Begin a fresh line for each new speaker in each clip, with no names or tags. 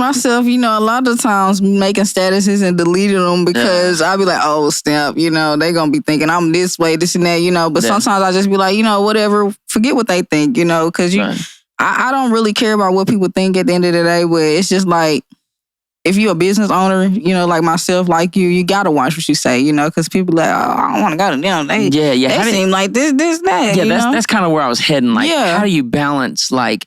myself, a lot of times making statuses and deleting them because I'll be like, oh, snap, they going to be thinking I'm this way, this and that, but sometimes I just be like, whatever, forget what they think, because I don't really care about what people think at the end of the day, but it's just like, if you're a business owner, like myself, like you got to watch what you say, because people like, oh, I don't want to go to them. They seem like this, that.
Yeah, that's kind of where I was heading. Like, how do you balance, like,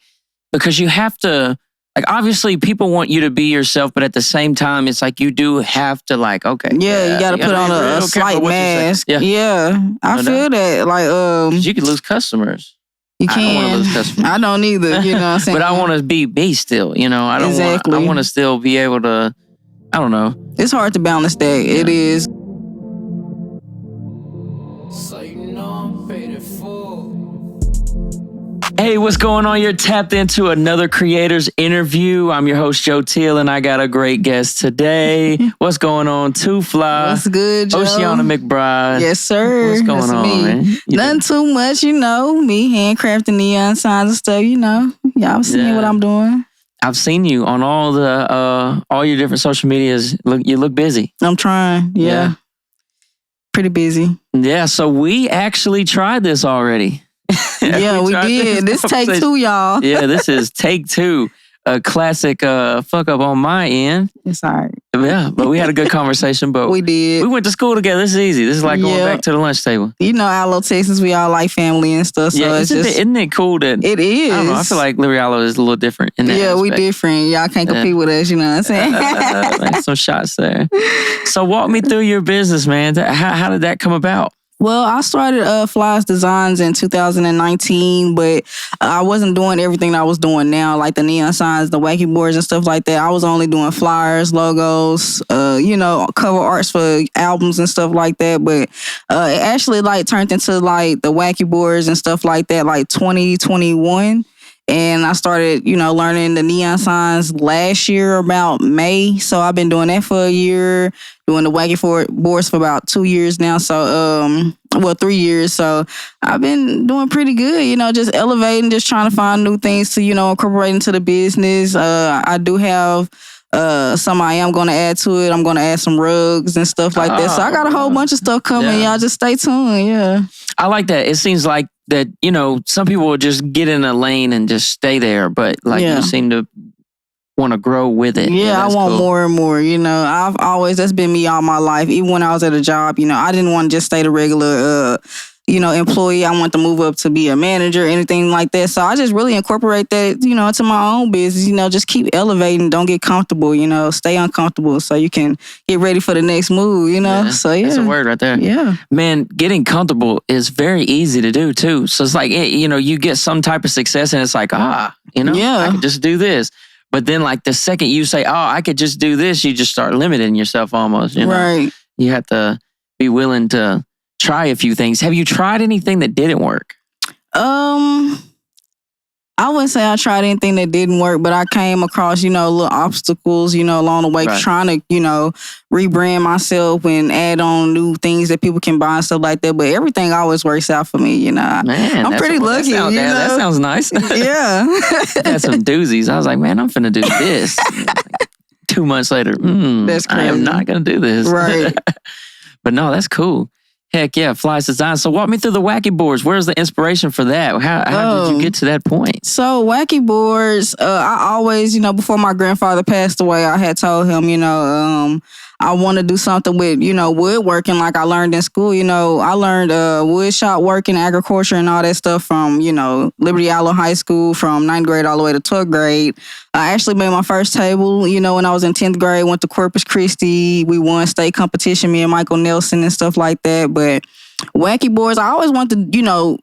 because you have to, like, obviously people want you to be yourself, but at the same time, it's like you do have to, like, okay.
Yeah, you got to put on a slight mask. Yeah, I feel that. Like,
you could lose customers.
You can.
I don't want to lose customers.
I don't either, what I'm saying?
But I want to be still, I don't I want to still be able to, I don't know.
It's hard to balance that. Yeah. It is.
Hey, what's going on? You're tapped into another creator's interview. I'm your host, Joe Teel, and I got a great guest today. What's going on? Too Fly.
What's good, Joe?
Osheauna Mcbride.
Yes, sir.
What's going on, man?
Nothing too much, me handcrafting neon signs and stuff, Y'all seeing what I'm doing.
I've seen you on all your different social medias. You look busy.
I'm trying, yeah. Pretty busy.
Yeah, so we actually tried this already.
Yeah, we did. This take 2, y'all.
Yeah, this is take 2. A classic fuck up on my end.
It's all right.
Yeah, but we had a good conversation. But
we did.
We went to school together. This is easy. This is like going back to the lunch table.
Allo, Texas, we all like family and stuff. So
isn't it cool that...
It is.
I don't know. I feel like Liberty Allo is a little different in that aspect.
We different. Y'all can't compete with us, you know what I'm saying?
Some shots there. So walk me through your business, man. How did that come about?
Well, I started Flyest Designs in 2019, but I wasn't doing everything I was doing now, like the neon signs, the wacky boards and stuff like that. I was only doing flyers, logos, cover arts for albums and stuff like that. But it actually turned into the wacky boards and stuff like that, 2021. And I started, learning the neon signs last year about May. So I've been doing that for a year, doing the wacky boards for about 2 years now. So, 3 years. So I've been doing pretty good, just elevating, just trying to find new things to, incorporate into the business. I do have some I am going to add to it. I'm going to add some rugs and stuff like that. So I got a whole bunch of stuff coming. Y'all just stay tuned. Yeah.
I like that. It seems like that, some people will just get in a lane and just stay there, but you seem to want to grow with it.
Yeah, I want more and more, that's been me all my life. Even when I was at a job, I didn't want to just stay the regular, employee. I want to move up to be a manager, anything like that. So I just really incorporate that, into my own business, just keep elevating. Don't get comfortable, stay uncomfortable so you can get ready for the next move, So
That's a word right there.
Yeah.
Man, getting comfortable is very easy to do too. So it's like, you get some type of success and it's like, I can just do this. But then the second you say, I could just do this, you just start limiting yourself almost,
Right.
You have to be willing to try a few things. Have you tried anything that didn't work?
I wouldn't say I tried anything that didn't work, but I came across, little obstacles, along the way, trying to, rebrand myself and add on new things that people can buy and stuff like that. But everything always works out for me,
Man,
I'm pretty lucky.
That sounds nice.
Yeah.
Had some doozies. I was like, man, I'm finna do this. 2 months later,
that's crazy.
I am not gonna do this.
Right.
But no, that's cool. Heck yeah, Flyest Designs. So walk me through the wacky boards. Where's the inspiration for that? How did you get to that point?
So wacky boards, I always, before my grandfather passed away, I had told him, I want to do something with, woodworking like I learned in school. I learned wood shop working, agriculture and all that stuff from, Liberty Allo High School from 9th grade all the way to 12th grade. I actually made my first table, when I was in 10th grade, went to Corpus Christi. We won state competition, me and Michael Nelson and stuff like that. But wacky boards, I always wanted to,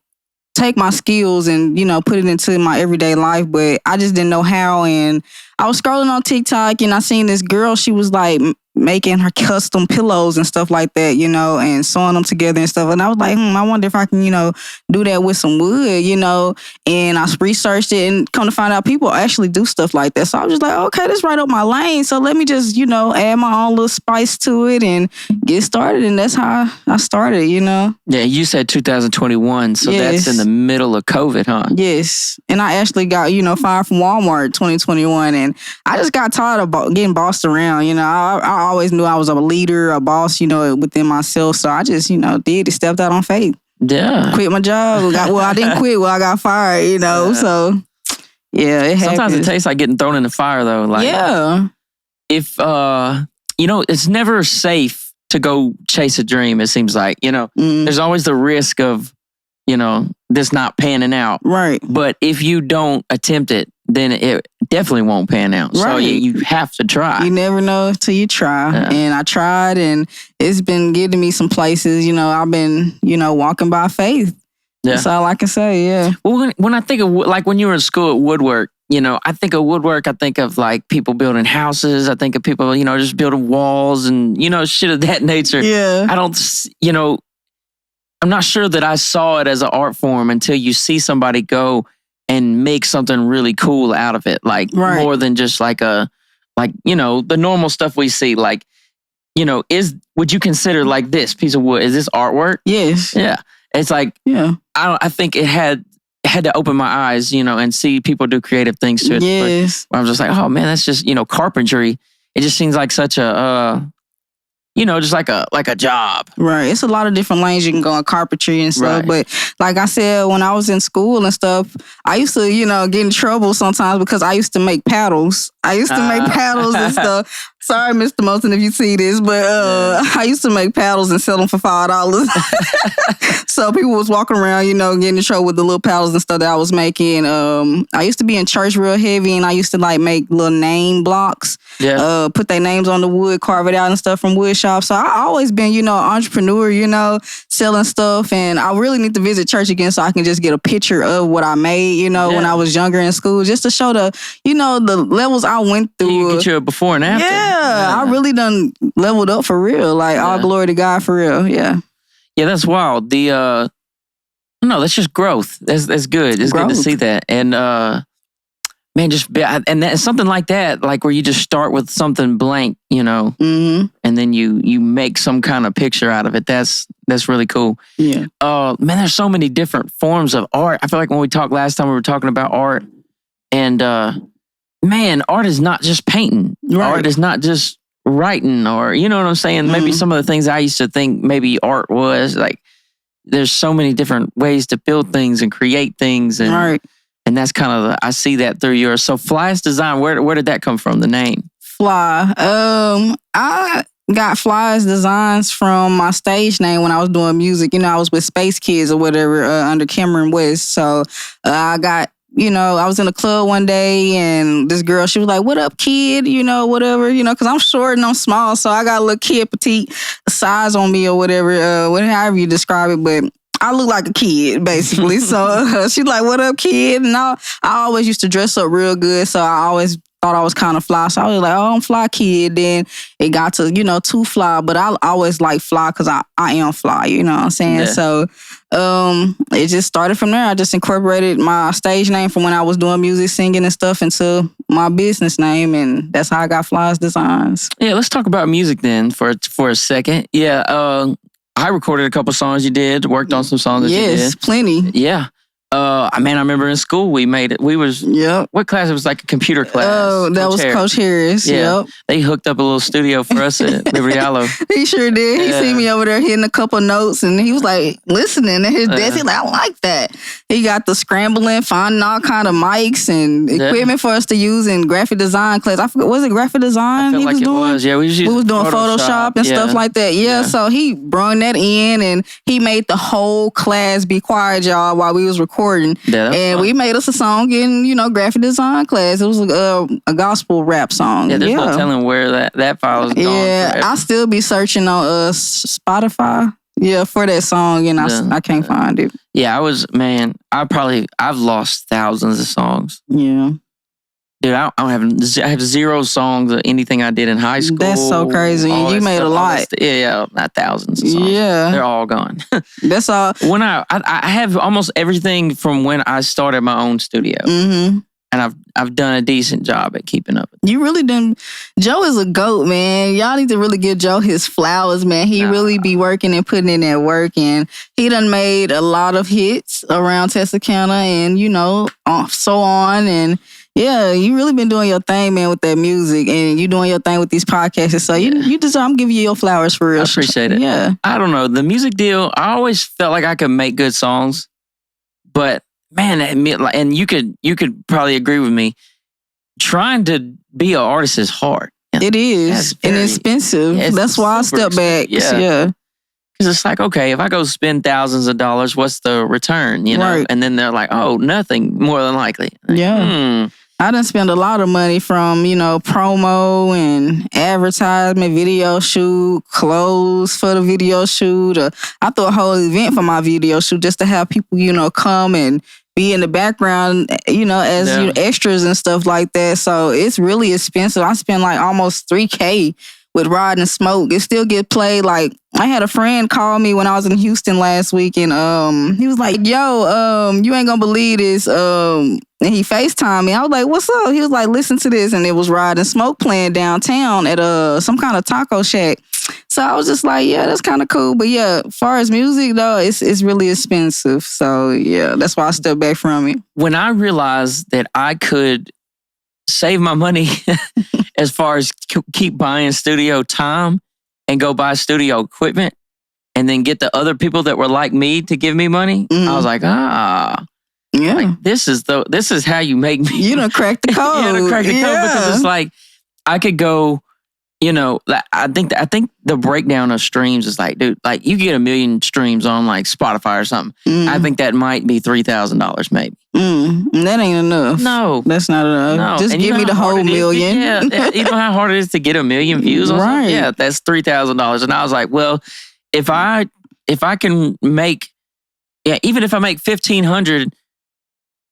take my skills and, put it into my everyday life, but I just didn't know how. And I was scrolling on TikTok and I seen this girl, she was making her custom pillows and stuff like that, you know, and sewing them together and stuff. And I was like, I wonder if I can, you know, do that with some wood, you know. And I researched it and come to find out people actually do stuff like that. So I was just like, okay, this right up my lane. So let me just, you know, add my own little spice to it and get started. And that's how I started, you know.
Yeah, you said 2021, so that's in the middle of COVID, huh?
Yes. And I actually got, you know, fired from Walmart 2021. And I just got tired of getting bossed around. You know, I always knew I was a leader, a boss, you know, within myself. So I just, you know, stepped out on faith.
Yeah.
Quit my job. I didn't quit. Well, I got fired, you know. Yeah. So, yeah, it happens.
Sometimes it tastes like getting thrown in the fire, though. Like,
yeah.
If, you know, it's never safe to go chase a dream, it seems like. You know, there's always the risk of, you know, this not panning out.
Right.
But if you don't attempt it, then it definitely won't pan out. Right. So you have to try.
You never know till you try. Yeah. And I tried, and it's been getting me some places. You know, I've been, you know, walking by faith. Yeah. That's all I can say, yeah.
Well, when I think of, like, when you were in school at woodwork, you know, I think of woodwork, I think of, like, people building houses. I think of people, you know, just building walls and, you know, shit of that nature.
Yeah.
I don't, you know, I'm not sure that I saw it as an art form until you see somebody go and make something really cool out of it. Like, more than just like you know, the normal stuff we see. Like, you know, would you consider, like, this piece of wood, is this artwork?
Yes.
Yeah. It's like,
yeah.
I think it had to open my eyes, you know, and see people do creative things to it.
Yes.
But I was just like, oh man, that's just, you know, carpentry. It just seems like such a, you know, just like a job.
Right. It's a lot of different lanes you can go in carpentry and stuff. Right. But like I said, when I was in school and stuff, I used to, you know, get in trouble sometimes because I used to make paddles. And stuff. Sorry, Mr. Moulton, if you see this, but I used to make paddles and sell them for $5. So people was walking around, you know, getting in trouble with the little paddles and stuff that I was making. I used to be in church real heavy, and I used to, like, make little name blocks. Yeah. Put their names on the wood, carve it out and stuff from wood shops. So I always been, you know, an entrepreneur, you know, selling stuff. And I really need to visit church again so I can just get a picture of what I made, you know, when I was younger in school, just to show the, you know, the levels I went through.
You get you a before and after.
Yeah, I really done leveled up for real. Like, all glory to God for real. Yeah.
Yeah, that's wild. No, that's just growth. That's good. It's good to see that. And man, and something like that, like where you just start with something blank, you know, and then you make some kind of picture out of it. That's really cool.
Yeah.
Man, there's so many different forms of art. I feel like when we talked last time, we were talking about art, and man, art is not just painting. Right. Art is not just writing, or, you know what I'm saying? Maybe some of the things I used to think maybe art was, like, there's so many different ways to build things and create things. And, and that's kind of, I see that through yours. So Flyest Design, where did that come from, the name?
Fly. I got Flyest Designs from my stage name when I was doing music. You know, I was with Space Kids or whatever under Cameron West. So I got, you know, I was in a club one day, and this girl, she was like, "What up, kid?" You know, whatever, you know, because I'm short and I'm small. So I got a little kid petite size on me or whatever, however you describe it. But I look like a kid, basically. So she's like, "What up, kid?" And I always used to dress up real good. So I always thought I was kind of fly. So I was like, "Oh, I'm fly kid." Then it got to, you know, too fly. But I always like fly because I am fly, you know what I'm saying? Yeah. So it just started from there. I just incorporated my stage name from when I was doing music, singing and stuff into my business name. And that's how I got Flyest Designs.
Yeah, let's talk about music then for a second. Yeah, I recorded a couple songs you did, worked on some songs that you did.
Yes, plenty.
Yeah. I remember in school we made it. We was what class? It was like a computer class.
Oh, that was Coach Harris.
Yeah,
yep.
They hooked up a little studio for us at Liberty Hollow.
He sure did. He see me over there hitting a couple notes, and he was like listening. And his desk, he's like, "I like that." He got the scrambling, finding all kind of mics and equipment for us to use in graphic design class. I forget, was it graphic design?
I feel like it was. Yeah, we was
doing Photoshop and stuff like that. Yeah, so he brought that in, and he made the whole class be quiet, y'all, while we was recording. And fun. We made us a song in, you know, graphic design class. It was a gospel rap song.
Yeah, there's no telling where that file is going.
Yeah, I'll still be searching on Spotify. Yeah, for that song, and I can't find it.
Yeah, I've lost thousands of songs.
Yeah.
Dude, I have 0 songs of anything I did in high school.
That's so crazy. You made a lot.
Yeah, not thousands of songs.
Yeah.
They're all gone.
That's all.
When I have almost everything from when I started my own studio.
Mm-hmm.
And I've done a decent job at keeping up with it.
You really done. Joe is a GOAT, man. Y'all need to really give Joe his flowers, man. He really be working and putting in that work. And he done made a lot of hits around Texarkana and, so on. And yeah, you really been doing your thing, man, with that music. And you doing your thing with these podcasts. So you deserve, I'm giving you your flowers for real.
I appreciate it.
Yeah.
I don't know. The music deal, I always felt like I could make good songs. But man, and you could probably agree with me. Trying to be an artist is hard.
It is, and expensive. That's why I step back. Yeah.
Because it's like, okay, if I go spend thousands of dollars, what's the return? Right. And then they're like, oh, nothing, more than likely.
Yeah. I done spend a lot of money from, promo and advertisement, video shoot, clothes for the video shoot. I threw a whole event for my video shoot just to have people, come and be in the background, as extras and stuff like that. So it's really expensive. I spent like almost $3,000 with Rod and Smoke. It still get played. Like, I had a friend call me when I was in Houston last week, and he was like, yo, you ain't gonna believe this. And he FaceTimed me. I was like, what's up? He was like, listen to this. And it was Rod and Smoke playing downtown at some kind of taco shack. So I was just like, yeah, that's kind of cool. But yeah, as far as music though, it's really expensive. So yeah, that's why I stepped back from it.
When I realized that I could save my money as far as keep buying studio time and go buy studio equipment and then get the other people that were like me to give me money, I was like, yeah, like, this is how you make me.
You done cracked the code.
You done cracked the code because it's like I could go. I think the breakdown of streams is like, dude, like you get 1 million streams on like Spotify or something. I think that might be $3,000 maybe.
That ain't enough.
No,
that's not enough.
No.
Just give me the whole million.
You know how hard it is to get 1 million views on something? Yeah, that's $3,000. And I was like, well, if I can make, even if I make $1,500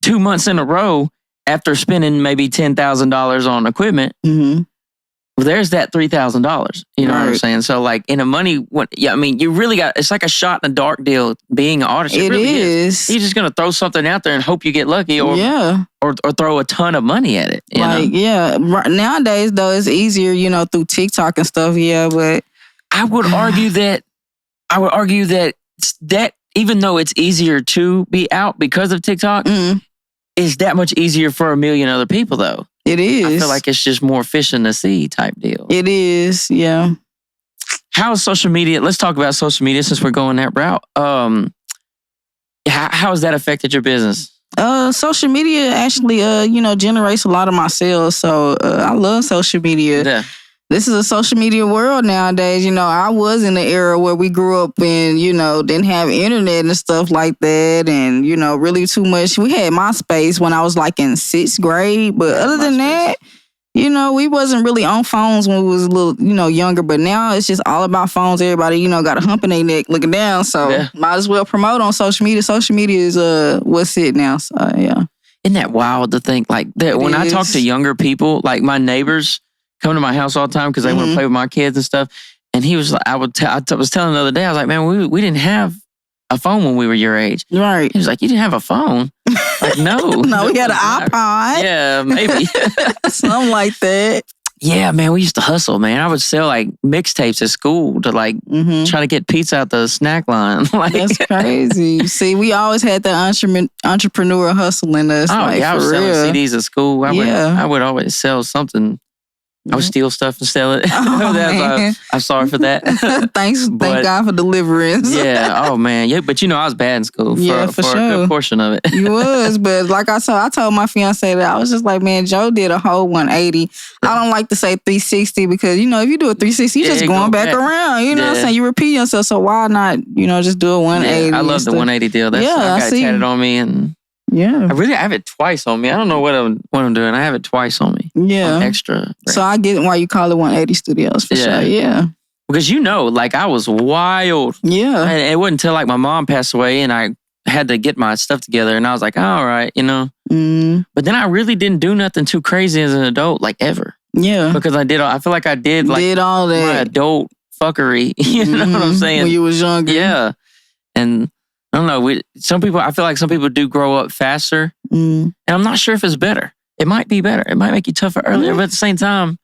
2 months in a row after spending maybe $10,000 on equipment. Well, there's that $3,000. You know what I'm saying? So, like, in a money, you really got, it's like a shot in the dark deal being an artist. It really is. You're just going to throw something out there and hope you get lucky or throw a ton of money at it. You know?
Nowadays, though, it's easier, through TikTok and stuff. Yeah, but
I would argue that even though it's easier to be out because of TikTok, it's that much easier for 1 million other people, though.
It is.
I feel like it's just more fish in the sea type deal.
It is, yeah.
How is social media? Let's talk about social media since we're going that route. How has that affected your business?
Social media actually, generates a lot of my sales. So I love social media. Yeah. This is a social media world nowadays. I was in the era where we grew up and, didn't have internet and stuff like that. And, really too much. We had MySpace when I was like in 6th grade. But other than that, we wasn't really on phones when we was a little, younger. But now it's just all about phones. Everybody, got a hump in their neck looking down. So might as well promote on social media. Social media is what's it now. So, yeah.
Isn't that wild to think like that? When I talk to younger people, like my neighbors come to my house all the time because they want to play with my kids and stuff. And he was like, I was telling the other day, I was like, man, we didn't have a phone when we were your age.
Right.
He was like, you didn't have a phone? Like, no.
No, we had an iPod.
Yeah, maybe.
Something like that.
Yeah, man, we used to hustle, man. I would sell like mixtapes at school to like try to get pizza out the snack line. Like,
that's crazy. See, we always had that entrepreneur hustle in us.
Oh,
like,
yeah, I was selling CDs at school. I would always sell something. I would steal stuff and sell it.
Oh,
I'm sorry for that.
Thank God for deliverance.
Yeah. Oh man. Yeah. But I was bad in school for
sure.
a good portion of it.
You was, but like I told my fiance that I was just like, man, Joe did a whole 180. I don't like to say 360 because if you do a 360, you're just going back around. You know what I'm saying? You repeat yourself. So why not? Just do a 180.
I love the 180 deal. I got it tatted on me and.
Yeah.
I have it twice on me. I don't know what I'm doing. I have it twice on me.
Yeah.
Extra.
So I get why you call it 180 Studios for sure. Yeah.
Because like I was wild.
Yeah.
And it wasn't until like my mom passed away and I had to get my stuff together and I was like, all right, But then I really didn't do nothing too crazy as an adult, like ever.
Yeah.
Because I feel like I did
all that.
My adult fuckery. You know what I'm saying?
When you was younger.
Yeah. And I don't know. I feel like some people do grow up faster. And I'm not sure if it's better. It might be better. It might make you tougher earlier, but at the same time,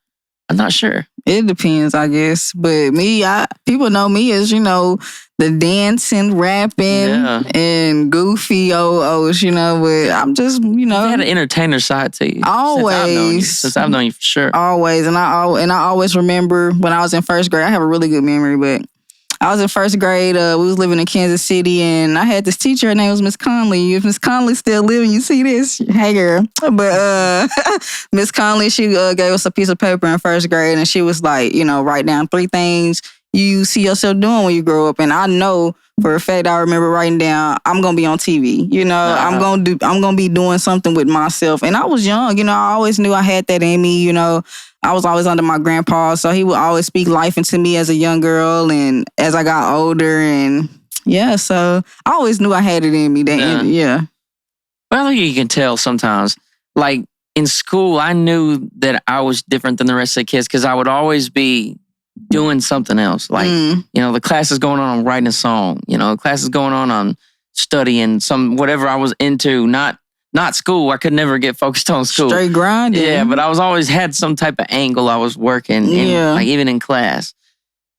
I'm not sure.
It depends, I guess. But me, people know me as, the dancing, rapping, and goofy old, but I'm just,
You had an entertainer side to you.
Always.
Since I've known you for sure.
Always. And I always remember when I was in first grade, I have a really good memory, but I was in first grade. We was living in Kansas City, and I had this teacher. Her name was Miss Conley. If Miss Conley still living, you see this? Hey, girl. But Miss Conley, she gave us a piece of paper in first grade, and she was like, write down 3 things you see yourself doing when you grow up. And I know for a fact, I remember writing down, I'm gonna be on TV. I'm gonna be doing something with myself. And I was young. I always knew I had that in me. I was always under my grandpa, so he would always speak life into me as a young girl, and as I got older, and so I always knew I had it in me.
Well, I think you can tell sometimes. Like in school, I knew that I was different than the rest of the kids because I would always be doing something else. Like, the class is going on, I'm writing a song. The class is going on, I'm studying whatever I was into, not school. I could never get focused on school.
Straight grinding.
Yeah, but I was always had some type of angle I was working in, like even in class.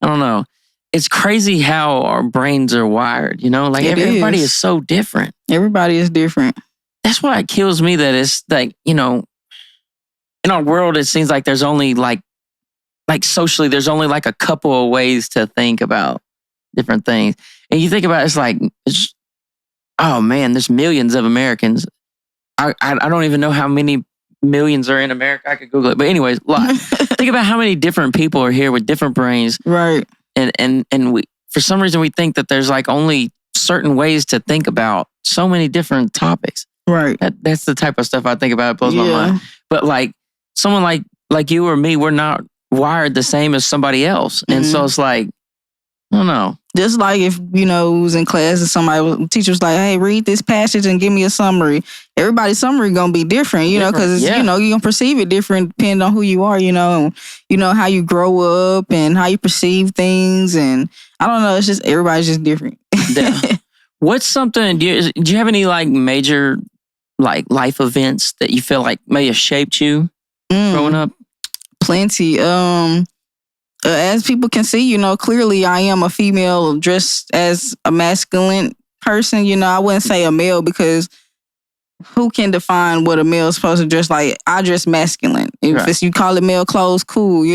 I don't know. It's crazy how our brains are wired, Like everybody is so different.
Everybody is different.
That's why it kills me that it's like, in our world, it seems like there's only like socially, there's only like a couple of ways to think about different things. And you think about oh man, there's millions of Americans. I don't even know how many millions are in America. I could Google it. But anyways, think about how many different people are here with different brains.
Right.
And we, for some reason, we think that there's like only certain ways to think about so many different topics.
Right.
That's the type of stuff I think about. It blows my mind. But like someone like you or me, we're not wired the same as somebody else. And so it's like, I don't know.
Just like if, we was in class and teacher was like, hey, read this passage and give me a summary. Everybody's summary going to be different, because, you're going to perceive it different depending on who you are, how you grow up and how you perceive things. And I don't know, it's just, everybody's just different.
Yeah. What's something, do you have any like major like life events that you feel like may have shaped you growing up?
Plenty. As people can see, clearly I am a female dressed as a masculine person. I wouldn't say a male because who can define what a male is supposed to dress like? I dress masculine. If you call it male clothes, cool,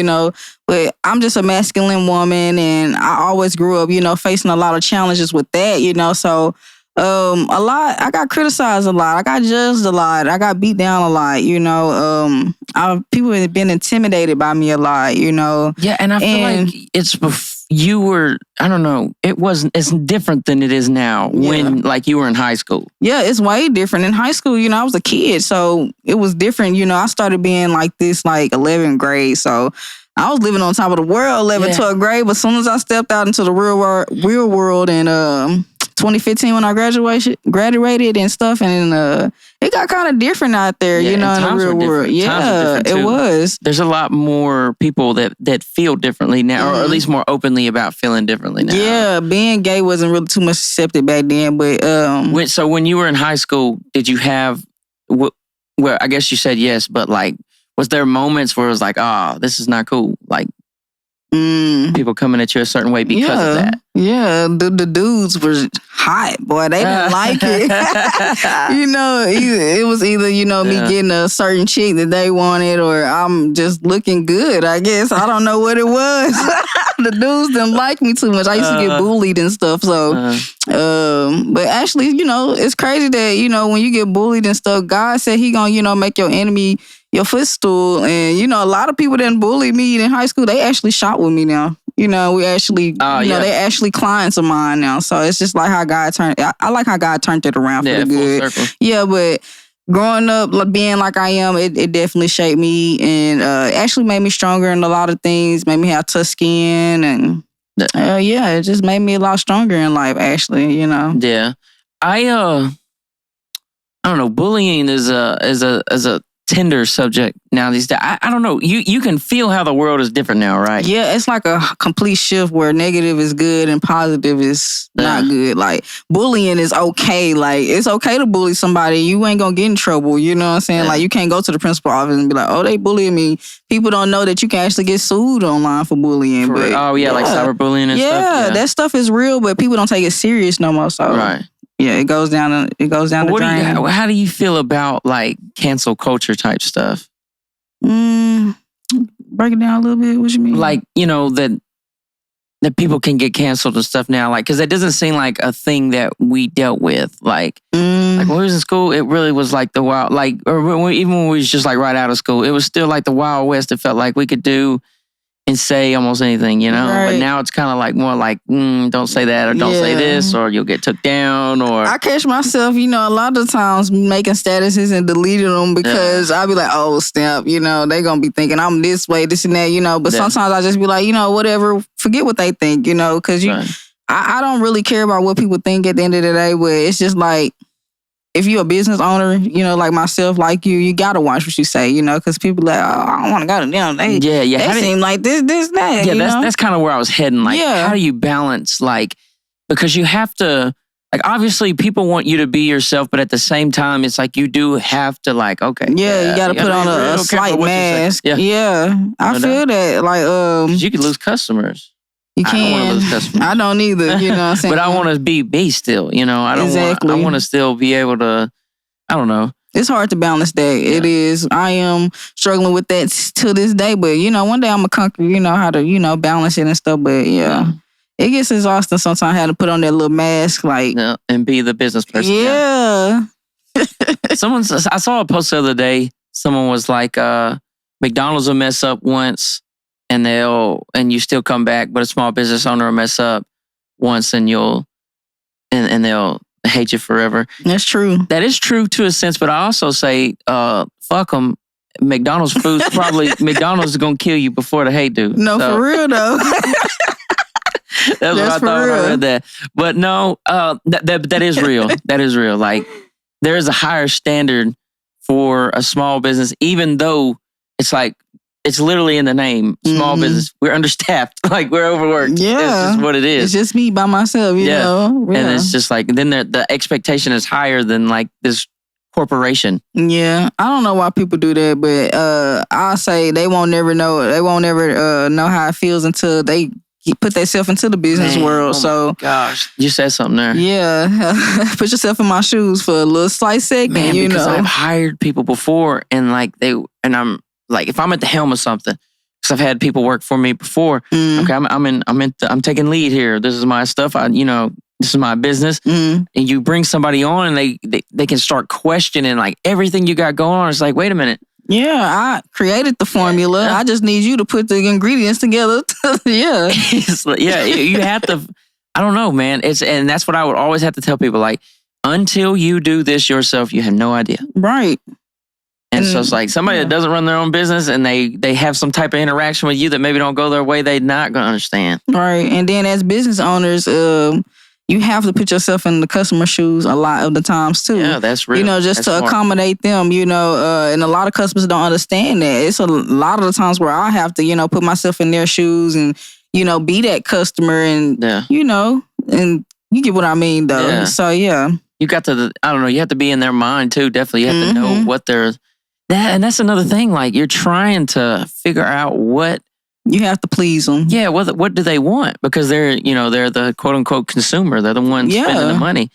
But I'm just a masculine woman, and I always grew up, facing a lot of challenges with that, So a lot. I got criticized a lot. I got judged a lot. I got beat down a lot. People have been intimidated by me a lot.
Yeah, and I feel like it's you were. I don't know. It's different than it is now when like you were in high school.
Yeah, it's way different. In high school, I was a kid, so it was different. I started being like this like 11th grade, so. I was living on top of the world, 11th, 12th grade, but as soon as I stepped out into the real world in 2015 when I graduated and stuff, and it got kind of different out there, in the real world. Yeah, it was.
There's a lot more people that feel differently now, or at least more openly about feeling differently now.
Yeah, being gay wasn't really too much accepted back then, but
so when you were in high school, did you have? Well, I guess you said yes, but like. Was there moments where it was like, this is not cool? Like, people coming at you a certain way because of that?
Yeah, the dudes were hot, boy. They didn't like it. It was either, me getting a certain chick that they wanted, or I'm just looking good, I guess. I don't know what it was. The dudes didn't like me too much. I used to get bullied and stuff. So, but actually, it's crazy that, when you get bullied and stuff, God said he gonna, make your enemy your footstool. And, a lot of people didn't bully me in high school. They actually shot with me now. We actually, they actually clients of mine now. So it's just like how God I like how God turned it around for the good.
Full circle.
Yeah, but growing up, being like I am, it definitely shaped me and actually made me stronger in a lot of things, made me have tough skin. And it just made me a lot stronger in life, actually,
Yeah. I don't know. Bullying is a tender subject now these days. I don't know. You can feel how the world is different now, right?
Yeah, it's like a complete shift where negative is good and positive is not good. Like bullying is okay. Like it's okay to bully somebody. You ain't gonna get in trouble. You know what I'm saying? Like you can't go to the principal office and be like, oh, they bullying me. People don't know that you can actually get sued online for bullying. Like
cyberbullying and stuff.
Yeah, that stuff is real, but people don't take it serious no more. So
right.
Yeah, it goes down the drain.
How do you feel about like cancel culture type stuff?
Break it down a little bit. What you mean?
Like, that people can get canceled and stuff now. Like, because that doesn't seem like a thing that we dealt with. Like when we was in school, it really was like the wild, like, or even when we was just like right out of school, it was still like the Wild West. It felt like we could do and say almost anything, Right. But now it's kind of like more like, don't say that or don't say this or you'll get took down. Or
I catch myself, a lot of times making statuses and deleting them because I'll be like, oh, snap, they going to be thinking I'm this way, this and that, But sometimes I just be like, whatever, forget what they think, because I don't really care about what people think at the end of the day, but it's just like, if you're a business owner, like myself, like you gotta watch what you say, because people like, oh, I don't want to go to them. They seem like this, that.
Yeah, that's kind of where I was heading. Like, how do you balance, like, because you have to, like, obviously people want you to be yourself, but at the same time, it's like you do have to, like, okay.
Yeah, you gotta put on a slight mask. Yeah, I feel that. Like,
you could lose customers.
You can. I don't either, what I'm saying?
But I want to be still, I don't I want to still be able to, I don't know.
It's hard to balance that. Yeah. It is. I am struggling with that to this day, but one day I'm going to conquer, how to, balance it and stuff, but it gets exhausting sometimes having to put on that little mask, like.
Yeah, and be the business person.
Yeah.
I saw a post the other day, someone was like, McDonald's will mess up once, and you still come back, but a small business owner will mess up once and they'll hate you forever.
That's true.
That is true to a sense, but I also say, fuck them. McDonald's food's McDonald's is going to kill you before the hate do.
No, for real though.
That's what I thought when I read that. But no, that is real. That is real. Like, there is a higher standard for a small business, even though it's like, it's literally in the name, small business. We're understaffed, like we're overworked.
Yeah,
it's just what it is.
It's just me by myself, you know.
Yeah. And it's just like then the expectation is higher than like this corporation.
Yeah, I don't know why people do that, but I'll say they won't never know. They won't ever know how it feels until they put themselves into the business world. So,
gosh, you said something there.
Yeah, put yourself in my shoes for a little slight second.
Man, because I've hired people before, and I'm. Like if I'm at the helm of something, because I've had people work for me before. Okay, I'm taking lead here. This is my stuff. This is my business. And you bring somebody on, and they can start questioning like everything you got going on. It's like, wait a minute.
Yeah, I created the formula. Yeah. I just need you to put the ingredients together. Yeah,
you have to. I don't know, man. And that's what I would always have to tell people. Like, until you do this yourself, you have no idea.
Right.
And so it's like somebody that doesn't run their own business and they have some type of interaction with you that maybe don't go their way, they're not going to understand.
Right. And then as business owners, you have to put yourself in the customer's shoes a lot of the times too.
Yeah, that's real.
Just to accommodate them, and a lot of customers don't understand that. It's a lot of the times where I have to, put myself in their shoes and, be that customer and, and you get what I mean though. Yeah. So yeah.
You got to, I don't know, you have to be in their mind too. Definitely. You have to know what they're, and that's another thing. Like you're trying to figure out what
you have to please them.
Yeah, what do they want? Because they're the quote unquote consumer. They're the ones spending the money.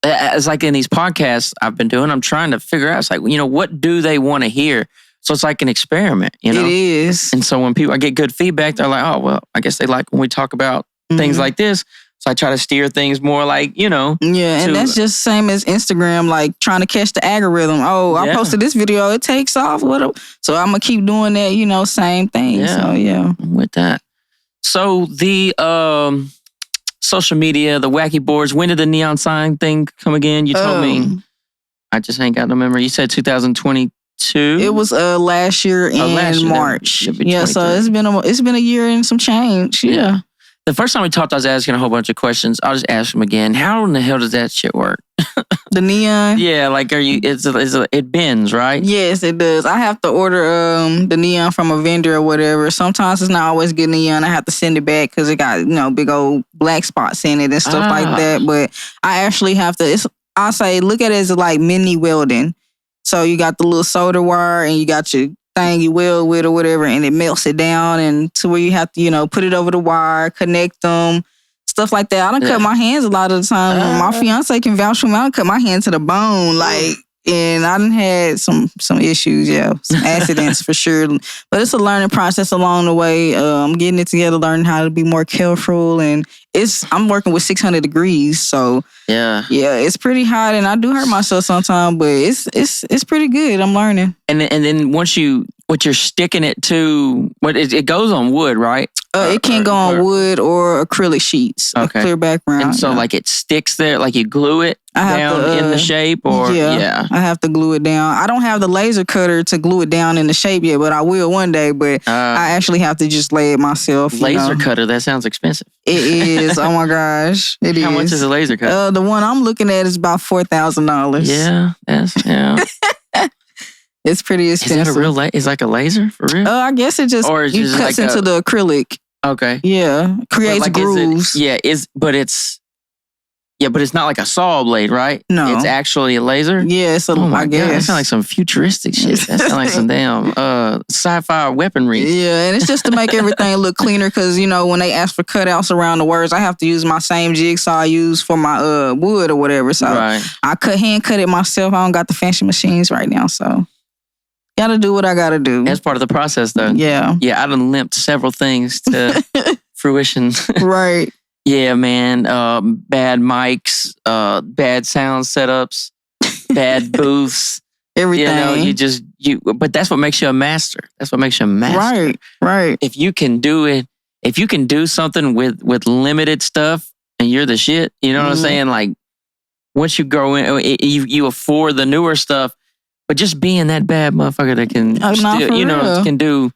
It's like in these podcasts I've been doing, I'm trying to figure out. It's like what do they want to hear? So it's like an experiment. It
is.
And so when I get good feedback, they're like, oh well, I guess they like when we talk about things like this. So I try to steer things more like,
Yeah, and that's just same as Instagram, like trying to catch the algorithm. Oh, I posted this video, it takes off. So I'm going to keep doing that, same thing.
Yeah,
so yeah.
I'm with that. So the social media, the wacky boards, when did the neon sign thing come again? You told me. I just ain't got no memory. You said 2022?
It was last year in March. Yeah, so it's been a year and some change. Yeah.
The first time we talked, I was asking a whole bunch of questions. I'll just ask them again. How in the hell does that shit work?
The neon?
Yeah, like it bends, right?
Yes, it does. I have to order the neon from a vendor or whatever. Sometimes it's not always good neon. I have to send it back because it got, big old black spots in it and stuff like that. But I actually have to, I say, look at it as like mini welding. So you got the little solder wire and you got your thing you weld with or whatever, and it melts it down and to where you have to, put it over the wire, connect them, stuff like that. I done cut my hands a lot of the time. My fiance can vouch for me. I done cut my hand to the bone, and I done had some issues, some accidents for sure. But it's a learning process along the way. I'm getting it together, learning how to be more careful, and I'm working with 600 degrees, so yeah, it's pretty hot, and I do hurt myself sometimes, but it's pretty good. I'm learning.
And then what you're sticking it to, it goes on wood, right?
It can go on wood or acrylic sheets, a clear background.
And so like it sticks there, like you glue it down in the shape, or
I have to glue it down. I don't have the laser cutter to glue it down in the shape yet, but I will one day. But I actually have to just lay it myself.
Laser cutter, that sounds expensive.
It is. Oh my gosh, it is.
How much is a laser cutter?
The one I'm looking at is about $4,000.
Yeah,
it's pretty expensive.
Is that a real It's like a laser for real?
I guess it just cuts like into the acrylic.
Okay.
Yeah, creates grooves.
But it's not like a saw blade, right?
No,
it's actually a laser.
Yeah, it's I guess.
God, that sounds like some futuristic shit. That sounds like some damn sci-fi weaponry.
Yeah, and it's just to make everything look cleaner because when they ask for cutouts around the words, I have to use my same jigsaw I use for my wood or whatever. So I hand cut it myself. I don't got the fancy machines right now, so. Gotta do what I gotta do.
That's part of the process, though.
Yeah.
Yeah, I done limped several things to fruition.
Right.
Yeah, man. Bad mics, bad sound setups, bad booths.
Everything.
But that's what makes you a master. That's what makes you a master.
Right.
If you can do it, if you can do something with limited stuff and you're the shit, you know what I'm saying? Like, once you grow in, you afford the newer stuff. But just being that bad motherfucker that can can do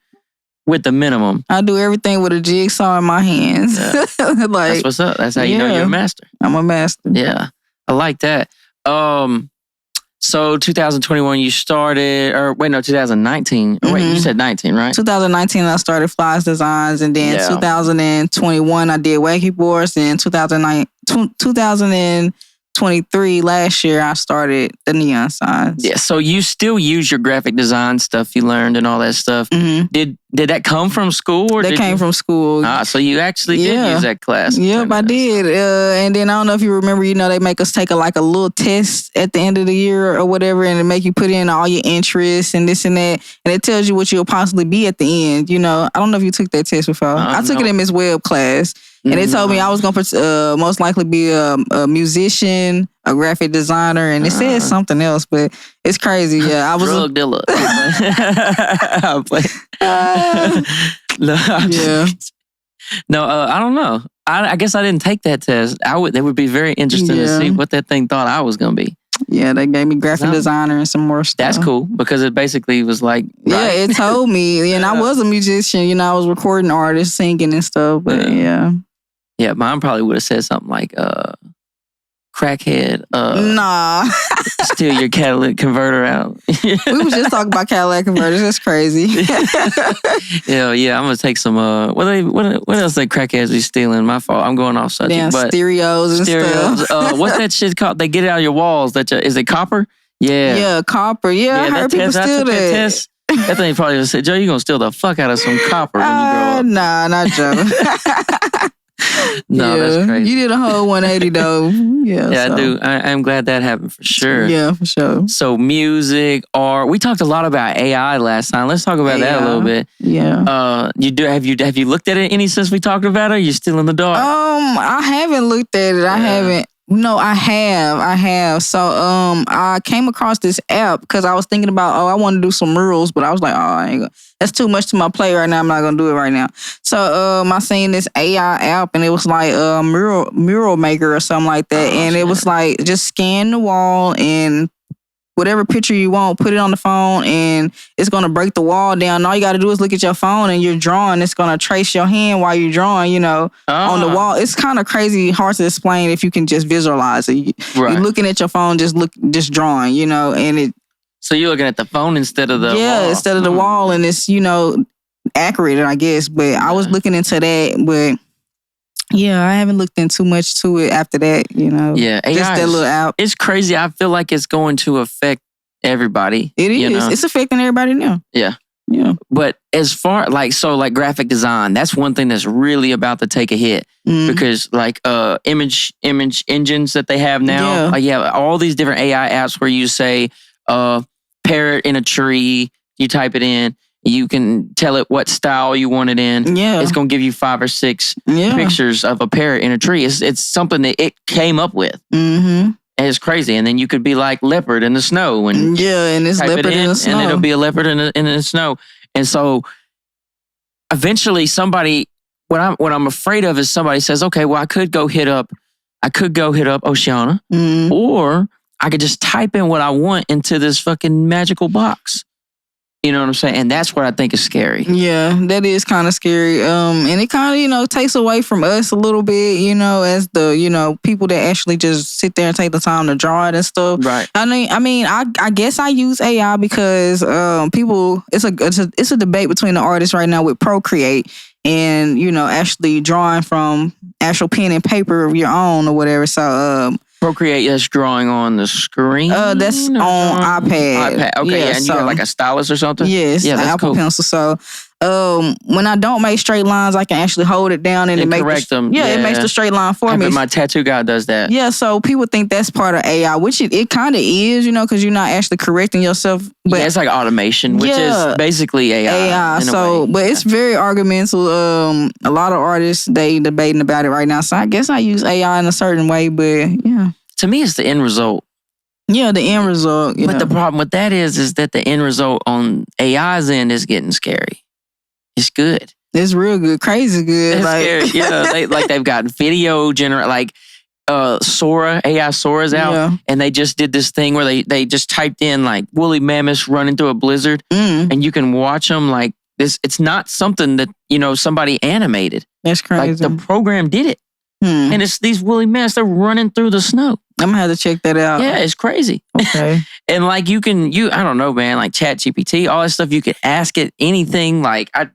with the minimum.
I do everything with a jigsaw in my hands.
Yeah. That's what's up. That's how you know you're a master.
I'm a master.
Yeah. I like that. So 2021 you started, 2019. Wait, you said 19, right?
2019 I started Flyest Designs, and then 2021 I did Wacky boards, and 2023 last year I started the neon signs.
Yeah, so you still use your graphic design stuff you learned and all that stuff. Did that come from school?
That came from school.
So you actually did use that class.
Yep, I did. And then I don't know if you remember, they make us take a little test at the end of the year or whatever, and it make you put in all your interests and this and that, and it tells you what you'll possibly be at the end. I don't know if you took that test before. I took it in Miss Webb class. And they told me I was going to most likely be a musician, a graphic designer, and it says something else, but it's crazy. Yeah, I was
drug dealer. I don't know. I guess I didn't take that test. That would be very interesting to see what that thing thought I was going to be.
Yeah, they gave me graphic designer and some more stuff.
That's cool because it basically was like...
Yeah, it told me. And I was a musician. I was recording artists, singing and stuff, but
Yeah, mine probably would have said something like, crackhead.
Nah.
Steal your catalytic converter out.
We was just talking about catalytic converters. That's crazy.
Yeah, I'm going to take some, what else they crackheads be stealing? My fault. I'm going off subject.
Damn, stereos and stuff.
What's that shit called? They get it out of your walls. Is it copper? Yeah.
Yeah, copper. Yeah, I heard people steal that.
That thing probably just said, Joe, you're going to steal the fuck out of some copper when you grow up.
Nah, not Joe.
No, that's crazy.
You did a whole 180 though.
I do. I'm glad that happened for sure.
Yeah, for sure.
So music, art. We talked a lot about AI last time. Let's talk about that a little bit.
Yeah.
Have you looked at it any since we talked about it? Or are you still in the dark?
I haven't looked at it. I haven't. No, I have. So, I came across this app because I was thinking about, I want to do some murals, but I was like, I ain't gonna. That's too much to my plate right now. I'm not gonna do it right now. So, I seen this AI app, and it was like a mural maker or something like that, and it was like just scan the wall and whatever picture you want, put it on the phone, and it's going to break the wall down. All you got to do is look at your phone and you're drawing. It's going to trace your hand while you're drawing, on the wall. It's kind of crazy, hard to explain if you can just visualize it. You're looking at your phone, just drawing, and it.
So you're looking at the phone instead of the wall.
Yeah, instead of the wall, and it's, accurate, I guess. But I was looking into that, but yeah, I haven't looked in too much to it after that,
Yeah, AI
just that little app.
It's crazy. I feel like it's going to affect everybody.
It is. It's affecting everybody now.
Yeah.
Yeah.
But as far like graphic design, that's one thing that's really about to take a hit because image engines that they have now, you have all these different AI apps where you say parrot in a tree, you type it in. You can tell it what style you want it in.
Yeah.
It's going to give you 5 or 6 pictures of a parrot in a tree. It's something that it came up with.
Mm-hmm.
And it's crazy. And then you could be like leopard in the snow. And
it's leopard in the snow.
And it'll be a leopard in the snow. And so eventually somebody, what I'm afraid of is somebody says, okay, well, I could go hit up Osheauna, or I could just type in what I want into this fucking magical box. You know what I'm saying? And that's what I think is scary.
Yeah, that is kind of scary. And it kind of, takes away from us a little bit, as the, people that actually just sit there and take the time to draw it and stuff.
Right.
I guess I use AI because people, it's a debate between the artists right now with Procreate and, actually drawing from actual pen and paper of your own or whatever. So,
Procreate is drawing on the screen?
That's on iPad.
Okay, and you have like a stylus or something?
Yes,
yeah,
an
that's
Apple
cool.
Pencil. So when I don't make straight lines, I can actually hold it down and
correct them.
Yeah, it makes the straight line for me.
My tattoo guy does that.
Yeah, so people think that's part of AI, which it kind of is, because you're not actually correcting yourself. But
it's like automation, which is basically AI.
But it's very argumental. A lot of artists, they debating about it right now. So I guess I use AI in a certain way, but yeah.
To me, it's the end result.
Yeah, the end result.
But the problem with that is that the end result on AI's end is getting scary. It's good.
It's real good. Crazy good.
It's scary. Yeah, they've got video Sora, AI Sora's out, and they just did this thing where they just typed in like woolly mammoths running through a blizzard, and you can watch them like this. It's not something that somebody animated.
That's crazy.
Like the program did it, and it's these woolly mammoths. They're running through the snow.
I'm gonna have to check that out.
Yeah, it's crazy.
Okay.
And like I don't know, man, like ChatGPT, all that stuff, you could ask it anything. Like I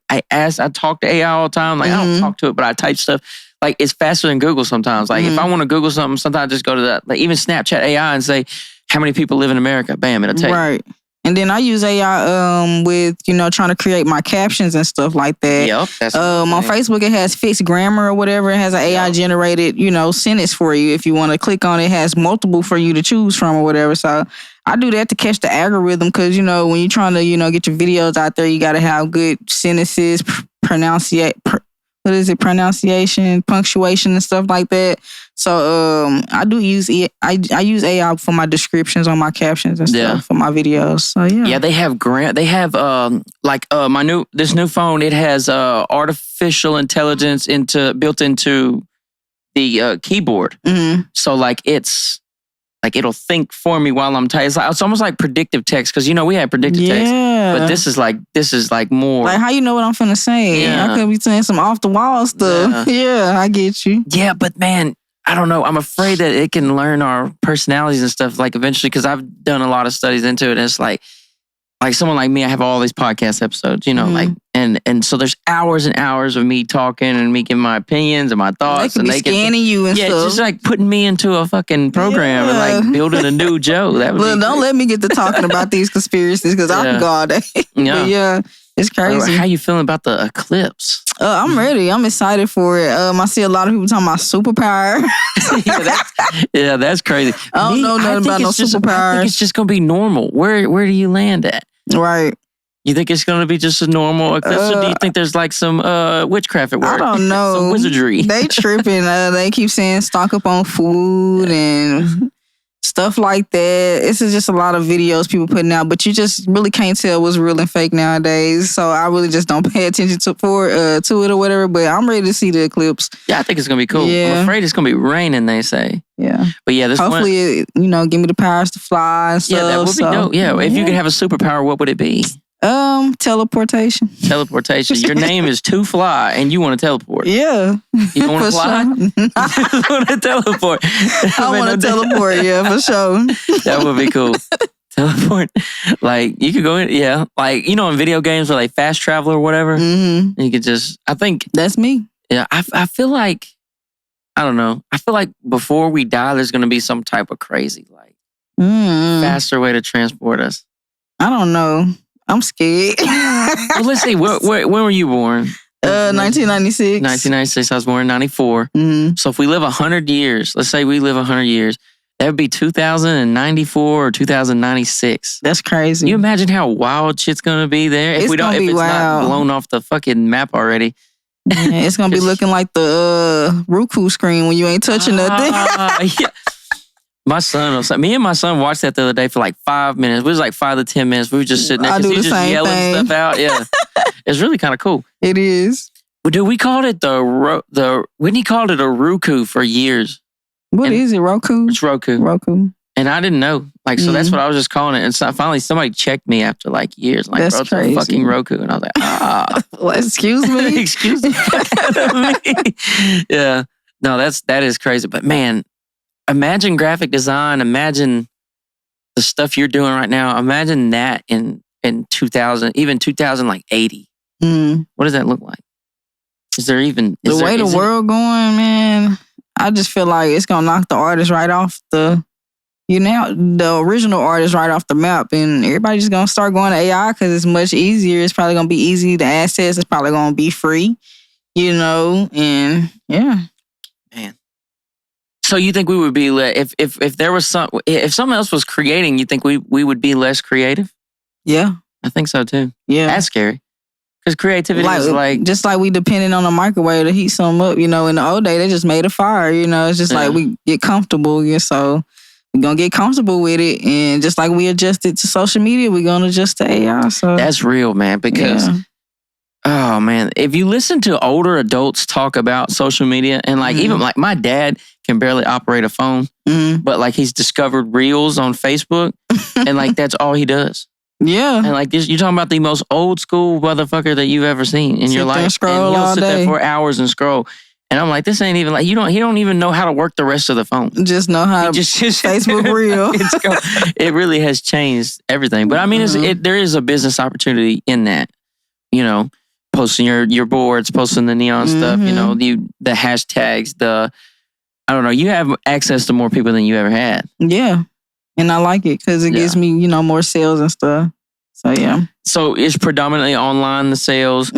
talk to AI all the time. Like I don't talk to it, but I type stuff. Like it's faster than Google sometimes. Like if I want to Google something, sometimes I just go to that, like even Snapchat AI and say, how many people live in America? Bam, it'll tell you.
Right. And then I use AI with, trying to create my captions and stuff like that.
Yep. That's
on Facebook, it has fixed grammar or whatever. It has an AI generated, sentence for you. If you want to click on it, it has multiple for you to choose from or whatever. So I do that to catch the algorithm because, when you're trying to, get your videos out there, you got to have good sentences, pronunciation, punctuation and stuff like that. So I do use it. I use AI for my descriptions on my captions and stuff for my videos. So
yeah, they have this new phone. It has artificial intelligence built into the keyboard. Mm-hmm. So it'll think for me while I'm typing. It's almost like predictive text because we have predictive text, but this is like more
like how you know what I'm finna say. I could be saying some off the wall stuff. Yeah, I get you.
Yeah, but man, I don't know. I'm afraid that it can learn our personalities and stuff like eventually because I've done a lot of studies into it. And it's like someone like me, I have all these podcast episodes, like and so there's hours and hours of me talking and me giving my opinions and my thoughts.
They could be scanning you and stuff.
Yeah, just like putting me into a fucking program and like building a new Joe. That would
Look, don't let me get to talking about these conspiracies because I can go all day. Yeah. It's crazy.
How you feeling about the eclipse?
I'm ready. I'm excited for it. I see a lot of people talking about superpower.
That's crazy.
I don't know nothing about no superpowers.
I think it's just gonna be normal. Where do you land at?
Right.
You think it's gonna be just a normal eclipse, or do you think there's like some witchcraft at work?
I don't know.
Some wizardry.
They tripping. They keep saying stock up on food and stuff like that. It's just a lot of videos people putting out, but you just really can't tell what's real and fake nowadays. So I really just don't pay attention to it or whatever. But I'm ready to see the eclipse.
Yeah, I think it's gonna be cool.
Yeah.
I'm afraid it's gonna be raining. They say.
Yeah,
but yeah,
hopefully give me the powers to fly and stuff.
Yeah, that would be dope. Yeah, if you could have a superpower, what would it be?
Teleportation.
Teleportation. Your name is To Fly, and you want to teleport.
Yeah.
You want to fly?
Sure.
You want to teleport.
I want to teleport, yeah, for sure.
That would be cool. Teleport. Like, you could go in, yeah. Like, in video games where they fast travel or whatever, you could just, I think.
That's me.
Yeah, I feel like, I don't know. I feel like before we die, there's going to be some type of crazy, faster way to transport us.
I don't know. I'm scared.
Well, let's see. When were you born?
1996.
1996. I was born in 94. So if we live 100 years, let's say we live 100 years, that would be 2094 or 2096.
That's crazy.
You imagine how wild shit's going to be there? If it's not blown off the fucking map already.
Yeah, it's going to be looking like the Roku screen when you ain't touching nothing.
Yeah. Me and my son watched that the other day for 5 minutes. It was 5 to 10 minutes. We were just sitting there because he's just yelling stuff out. Yeah, it's really kind of cool.
It is.
Well, dude, we called it Whitney called it a Roku for years.
What is it? Roku?
It's Roku.
Roku.
And I didn't know. So that's what I was just calling it. And so finally somebody checked me after years.
That's
bro,
crazy.
It's a fucking Roku. And I was like,
Well, excuse me.
Excuse me. Yeah. No, that is crazy. But man, imagine graphic design. Imagine the stuff you're doing right now. Imagine that in 2000, even 2080. What does that look like? Is there even...
The way the world going, man, I just feel like it's going to knock the artist right off the original artist right off the map. And everybody's just going to start going to AI because it's much easier. It's probably going to be easy to access. It's probably going to be free, and yeah.
Man. So you think we would be if there was if someone else was creating, you think we would be less creative?
Yeah,
I think so too.
Yeah,
that's scary because creativity is
just like we depended on a microwave to heat something up. In the old day they just made a fire. It's just like we get comfortable. So we're gonna get comfortable with it, and just like we adjusted to social media, we're gonna adjust to AI. So
that's real, man. Because oh man, if you listen to older adults talk about social media, and even my dad can barely operate a phone, but he's discovered Reels on Facebook, and that's all he does.
Yeah,
and you're talking about the most old school motherfucker that you've ever seen in your life, and he'll sit there for hours and scroll. And I'm like, this ain't even he don't even know how to work the rest of the phone.
Just know how to just Facebook Reel.
It really has changed everything. But I mean, there is a business opportunity in that. Posting your boards, posting the neon stuff. The hashtags. I don't know. You have access to more people than you ever had.
Yeah, and I like it because it gives me more sales and stuff. So yeah.
So it's predominantly online, the sales.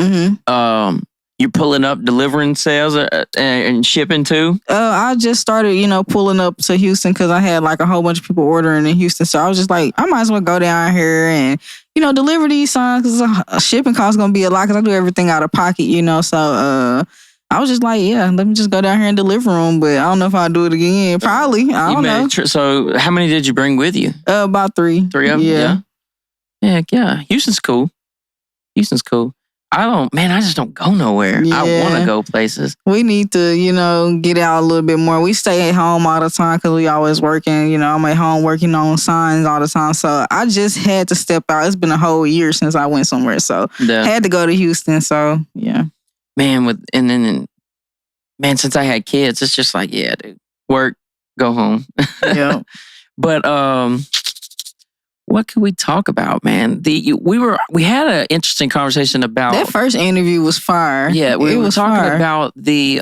You're pulling up, delivering sales and shipping too?
I just started, pulling up to Houston because I had a whole bunch of people ordering in Houston. So I was just like, I might as well go down here and, deliver these signs because shipping cost going to be a lot because I do everything out of pocket, So I was just like, yeah, let me just go down here and deliver them. But I don't know if I'll do it again. Probably. I don't know.
So how many did you bring with you?
About 3.
3 of them?
Yeah.
Heck yeah. Houston's cool. I just don't go nowhere. Yeah. I want to go places.
We need to, get out a little bit more. We stay at home all the time because we always working. I'm at home working on signs all the time. So I just had to step out. It's been a whole year since I went somewhere. So I had to go to Houston. So, yeah.
Man, since I had kids, it's just dude, work, go home.
Yeah.
But, what could we talk about, man? We had an interesting conversation about
that first interview was fire.
Yeah, we were talking about there's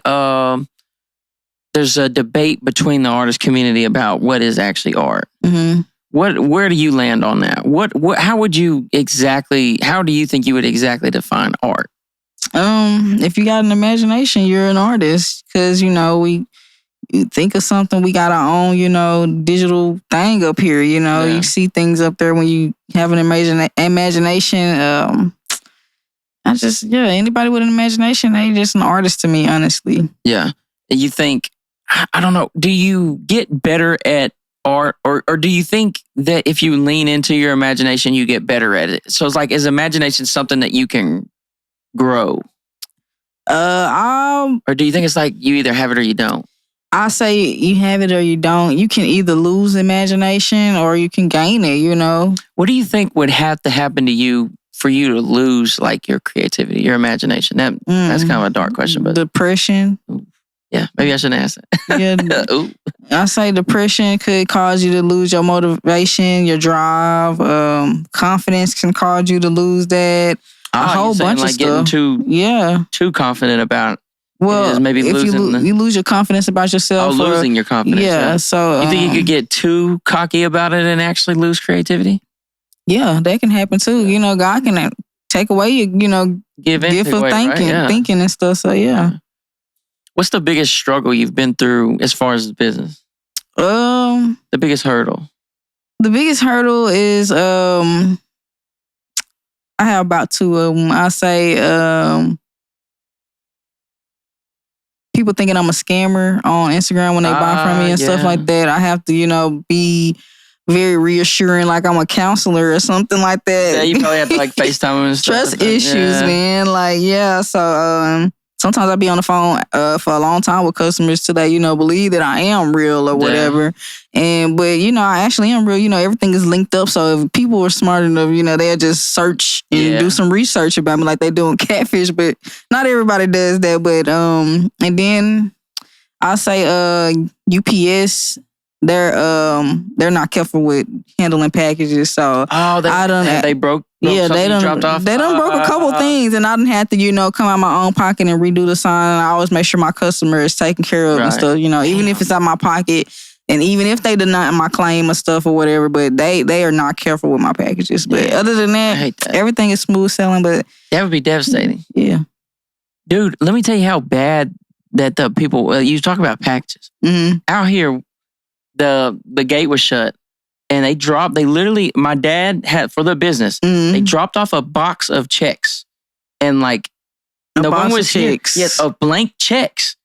a debate between the artist community about what is actually art. Where do you land on that? How do you think you would exactly define art?
If you got an imagination, you're an artist because you think of something, we got our own, digital thing up here, You see things up there when you have an imagination. Anybody with an imagination, they just an artist to me, honestly.
Yeah. You think, I don't know, do you get better at art, or do you think that if you lean into your imagination, you get better at it? So it's like, is imagination something that you can grow? Or do you think it's like you either have it or you don't?
I say you have it or you don't. You can either lose imagination or you can gain it, you know?
What do you think would have to happen to you for you to lose like your creativity, your imagination? That's kind of a dark question, but
depression.
Yeah, maybe I shouldn't ask that.
Yeah, I say depression could cause you to lose your motivation, your drive. Confidence can cause you to lose that. A whole bunch of stuff.
Getting too confident about.
Well, maybe if you lose your confidence about yourself.
Oh, losing your confidence.
Yeah, so...
you think you could get too cocky about it and actually lose creativity?
Yeah, that can happen too. You know, God can take away your, gift of thinking and stuff. So, yeah.
What's the biggest struggle you've been through as far as the business? The biggest hurdle?
The biggest hurdle is... I have about two of them. I say... people thinking I'm a scammer on Instagram when they buy from me and stuff like that. I have to, be very reassuring, like I'm a counselor or something like that.
Yeah, you probably have to like FaceTime and stuff.
Trust issues, man. Like, yeah. So sometimes I'll be on the phone for a long time with customers till they, believe that I am real or whatever. But I actually am real. Everything is linked up. So if people are smart enough, they'll just search and do some research about me like they doing catfish. But not everybody does that. But and then I say UPS. They're not careful with handling packages. So
they broke.
Yeah, they done dropped off. They done broke a couple things, and I didn't have to, come out my own pocket and redo the sign. I always make sure my customer is taken care of and stuff. Even if it's out my pocket, and even if they deny my claim or stuff or whatever, but they are not careful with my packages. But other than that, everything is smooth selling. But
that would be devastating.
Yeah,
dude. Let me tell you how bad that the people. You talk about packages out here. The gate was shut, and they literally, my dad had, for the business, they dropped off a box of checks, and like, no one was here. Yes, of blank checks.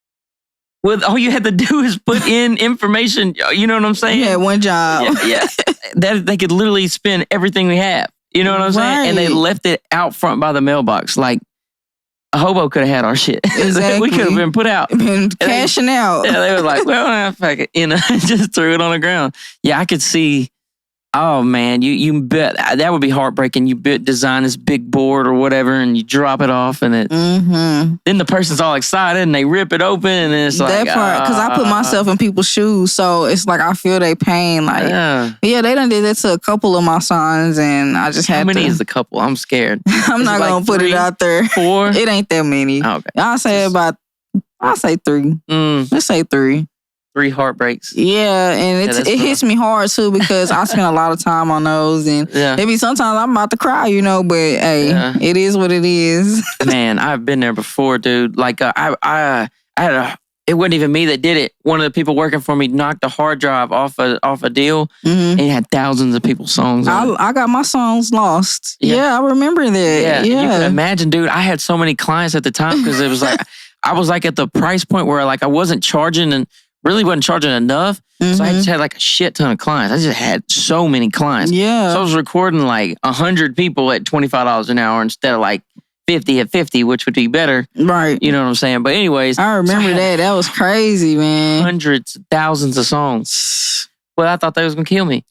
With all you had to do is put in information. You know what I'm saying?
Yeah, one job.
Yeah. That they could literally spend everything we have. You know what I'm saying? And they left it out front by the mailbox, like. A hobo could have had our shit.
Exactly.
We could have been put out.
Been cashing out.
Yeah, they were like, well, fuck it. Just threw it on the ground. Yeah, I could see, oh man, you bet, that would be heartbreaking. You design this big board or whatever and you drop it off and it, then the person's all excited and they rip it open and it's like.
That part, because I put myself in people's shoes, so it's like I feel their pain. Like, yeah, they done did that to a couple of my signs and I just had to.
How many is the couple? I'm scared.
I'm not going to put it out there.
4?
It ain't that many.
Okay.
I'll say 3. Let's say 3.
3 heartbreaks.
Yeah, and it hits me hard too because I spend a lot of time on those, and maybe sometimes I'm about to cry, but hey, it is what it is.
Man, I've been there before, dude. Like I had it wasn't even me that did it. One of the people working for me knocked the hard drive off a deal, and it had thousands of people's songs on it.
I got my songs lost. Yeah, I remember that. Yeah.
You can imagine, dude. I had so many clients at the time because it was like I was like at the price point where like I wasn't charging and. Really wasn't charging enough. So I just had like a shit ton of clients. I just had so many clients.
Yeah.
So I was recording like 100 people at $25 an hour instead of like 50 at 50, which would be better.
Right.
You know what I'm saying? But anyways.
I remember that. That was crazy, man.
Hundreds, thousands of songs. Well, I thought they was going to kill me.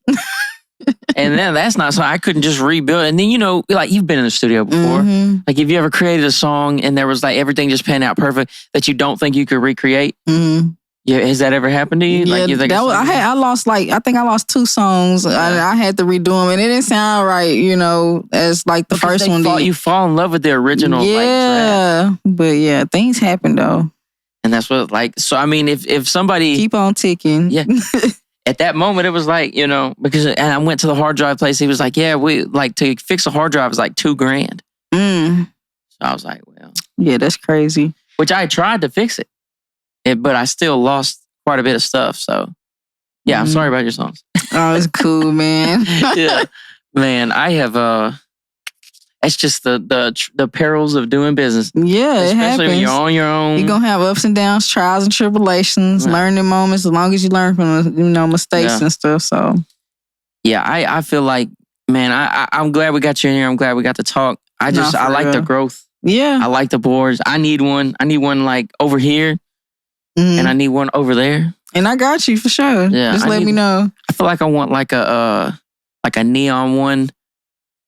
And then that's not so I couldn't just rebuild. And then, like you've been in the studio before. Like if you ever created a song and there was like everything just panned out perfect that you don't think you could recreate. Yeah, has that ever happened to you?
Yeah,
like you think
I lost 2 songs. I had to redo them, and it didn't sound right, as like the first one did.
You fall in love with the original.
Yeah, but yeah, things happen though.
And that's what so I mean, if somebody
keep on ticking,
yeah. At that moment, it was like because and I went to the hard drive place. He was like, yeah, we like to fix a hard drive is like $2,000. So I was like, well,
yeah, that's crazy.
Which I tried to fix it. But I still lost quite a bit of stuff. So, yeah, I'm sorry about your songs.
Oh, it's cool, man.
Yeah. Man, I have... It's just the perils of doing business.
Yeah,
especially when you're on your own.
You're gonna have ups and downs, trials and tribulations, learning moments. As long as you learn from mistakes and stuff. So
yeah, I feel like, man, I'm glad we got you in here. I'm glad we got to talk. I like the growth.
Yeah,
I like the boards. I need one. I need one like over here, and I need one over there.
And I got you for sure. Yeah, just let me know.
I feel like I want like a neon one.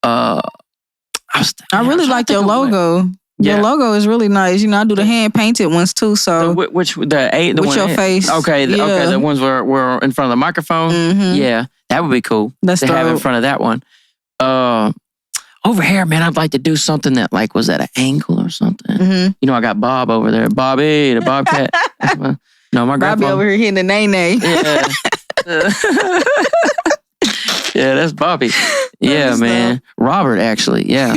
I really like your logo. Your logo is really nice. I do the hand painted ones too. So
which the
with your face?
Okay, okay. The ones were in front of the microphone.
Mm-hmm.
Yeah, that would be cool.
That's
to have in front of that one. Over here, man, I'd like to do something that like was at an angle or something. Mm-hmm. I got Bob over there, Bobby, the Bobcat. No, my grandpa.
Bobby over here hitting the nay-nay.
Yeah. Yeah, that's Bobby. Yeah, man. Robert, actually. Yeah.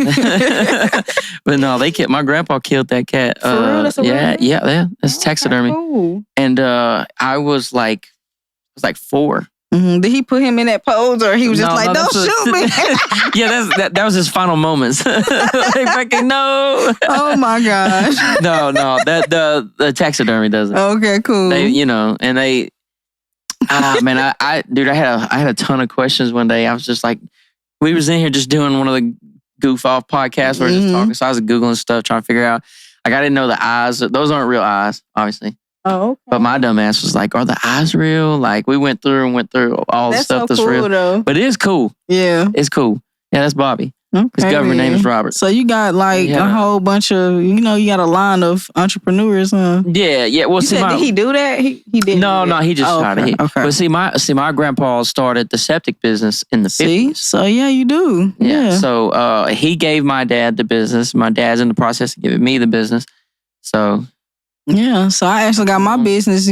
But no, my grandpa killed that cat.
For real? That's
yeah. That's taxidermy.
Cool.
And I was like 4.
Mm-hmm. Did he put him in that pose, or he was just like, "Don't shoot me"?
Yeah, that was his final moments. Like, fucking no.
Oh my gosh.
No, that the taxidermy does it.
Okay, cool.
And they. Man, I had a ton of questions one day. I was just like, we was in here just doing one of the goof off podcasts where we were just talking. So I was Googling stuff, trying to figure out. Like, I didn't know the eyes. Those aren't real eyes, obviously.
Oh, okay.
But my dumb ass was like, are the eyes real? Like, we went through all the stuff that's real.
Though.
But it is cool.
Yeah.
It's cool. Yeah, that's Bobby.
Okay,
his government name is Robert.
So you got like a whole bunch of, you got a line of entrepreneurs, huh?
Yeah. Well,
did he do that? He didn't.
No, he just started.
Okay.
But my grandpa started the septic business in the 50s.
So yeah, you do. Yeah.
So he gave my dad the business. My dad's in the process of giving me the business. So.
Yeah, so I actually got my business,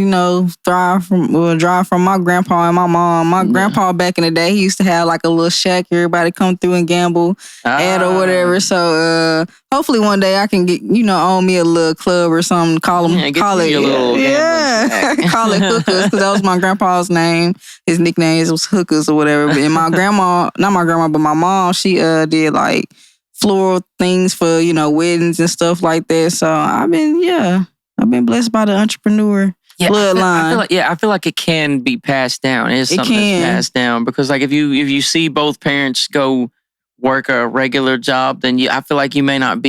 drive from my grandpa and my mom. My grandpa back in the day, he used to have like a little shack. Everybody come through and gamble at or whatever. So hopefully one day I can get, own me a little club or something. Call it call it hookers, because that was my grandpa's name. His nickname was hookers or whatever. And my grandma, not my grandma, but my mom, she did like floral things for weddings and stuff like that. So I've been blessed by the entrepreneur bloodline.
I feel like it can be passed down. It's something that's passed down because, like, if you see both parents go work a regular job, then I feel like you might not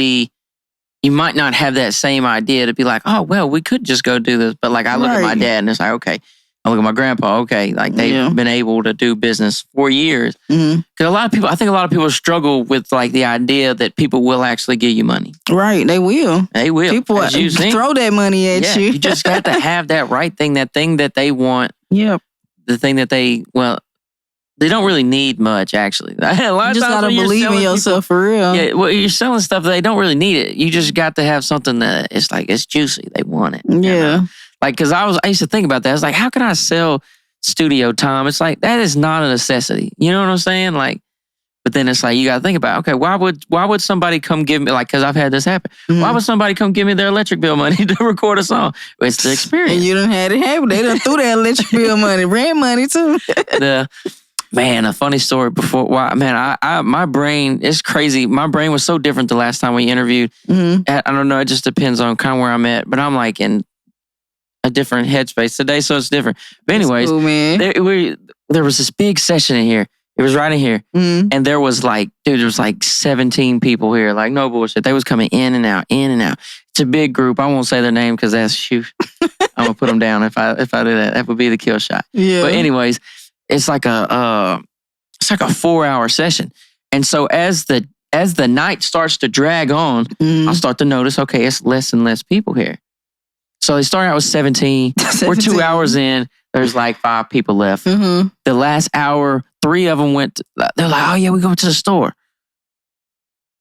have that same idea to be like, oh well, we could just go do this. But like, I look at my dad and it's like, okay. I look at my grandpa. Okay, like they've been able to do business for years. Because I think a lot of people struggle with like the idea that people will actually give you money.
Right, they will.
They will.
People throw that money at you.
You just got to have that right thing, that thing that they want.
Yep.
The thing that they don't really need much actually. A lot
you just gotta believe in yourself for real.
Yeah, well, you're selling stuff that they don't really need it. You just got to have something that it's juicy. They want it.
Yeah.
Like, because I used to think about that. I was like, how can I sell studio time? It's like, that is not a necessity. You know what I'm saying? Like, but then it's like, you got to think about, okay, why would somebody come give me, like, because I've had this happen. Why would somebody come give me their electric bill money to record a song? It's the experience.
And you done had it happen. They done threw that electric bill money, rent money too.
A funny story before. My brain is crazy. My brain was so different the last time we interviewed. I don't know. It just depends on kind of where I'm at. But I'm like in a different headspace today, so it's different. But anyways,
cool, man.
There was this big session in here. It was right in here, and there was like 17 people here. Like, no bullshit. They was coming in and out, in and out. It's a big group. I won't say their name because that's shoot. I'm gonna put them down if I do that. That would be the kill shot.
Yeah.
But anyways, it's like a 4-hour session, and so as the night starts to drag on, I start to notice, okay, it's less and less people here. So they started out with 17. We're 2 hours in. There's like 5 people left. The last hour, 3 of them went. They're like, oh yeah, we go to the store.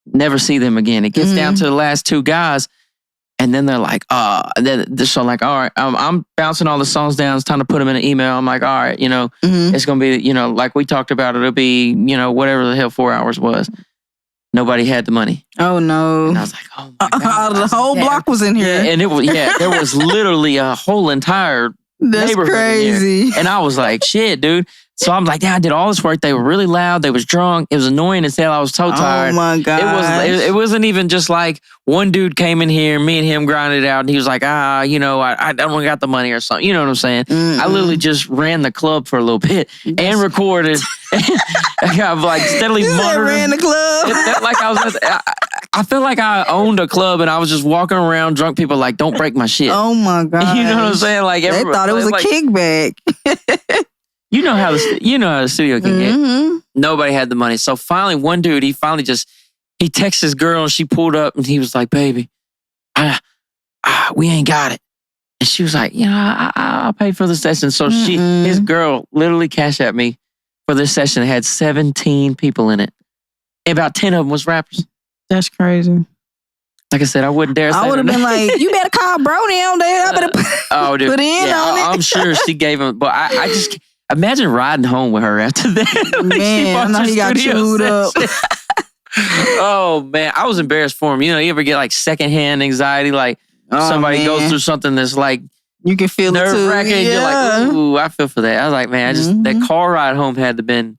Never see them again. It gets down to the last 2 guys. And then they're like, so I'm like, all right, I'm bouncing all the songs down. It's time to put them in an email. I'm like, all right, it's going to be, like we talked about, it'll be, whatever the hell 4 hours was. Nobody had the money.
Oh no.
And I was like, oh my God.
The whole block was in here.
Yeah, and there was literally a whole entire
That's
neighborhood
crazy.
in here. And I was like, shit, dude. So I'm like, yeah, I did all this work. They were really loud. They was drunk. It was annoying as hell. I was so tired.
Oh my God.
It wasn't even just like one dude came in here, me and him grinded it out, and he was like, I don't got the money or something. You know what I'm saying?
Mm-mm.
I literally just ran the club for a little bit and recorded. I've like steadily monitored.
Ran the club.
It felt like I felt like I owned a club and I was just walking around drunk people like, don't break my shit.
Oh my God.
You know what I'm saying? Like
they thought it was a kickback.
You know how the studio can get. Nobody had the money. So finally, one dude, he texted his girl and she pulled up and he was like, baby, we ain't got it. And she was like, I'll pay for the session. So his girl literally cashed at me for this session. It had 17 people in it. And about 10 of them was rappers.
That's crazy.
Like I said, I wouldn't dare say
I would have been like, you better call bro down there. I better put in on it.
I'm sure she gave him, but I just imagine riding home with her after that.
Man, I know he got chewed up.
Oh man, I was embarrassed for him. You know, you ever get like secondhand anxiety, like somebody goes through something that's like
you can feel it too.
Nerve-wracking.
Yeah.
You're like, ooh, I feel for that. I was like, man, that car ride home had to been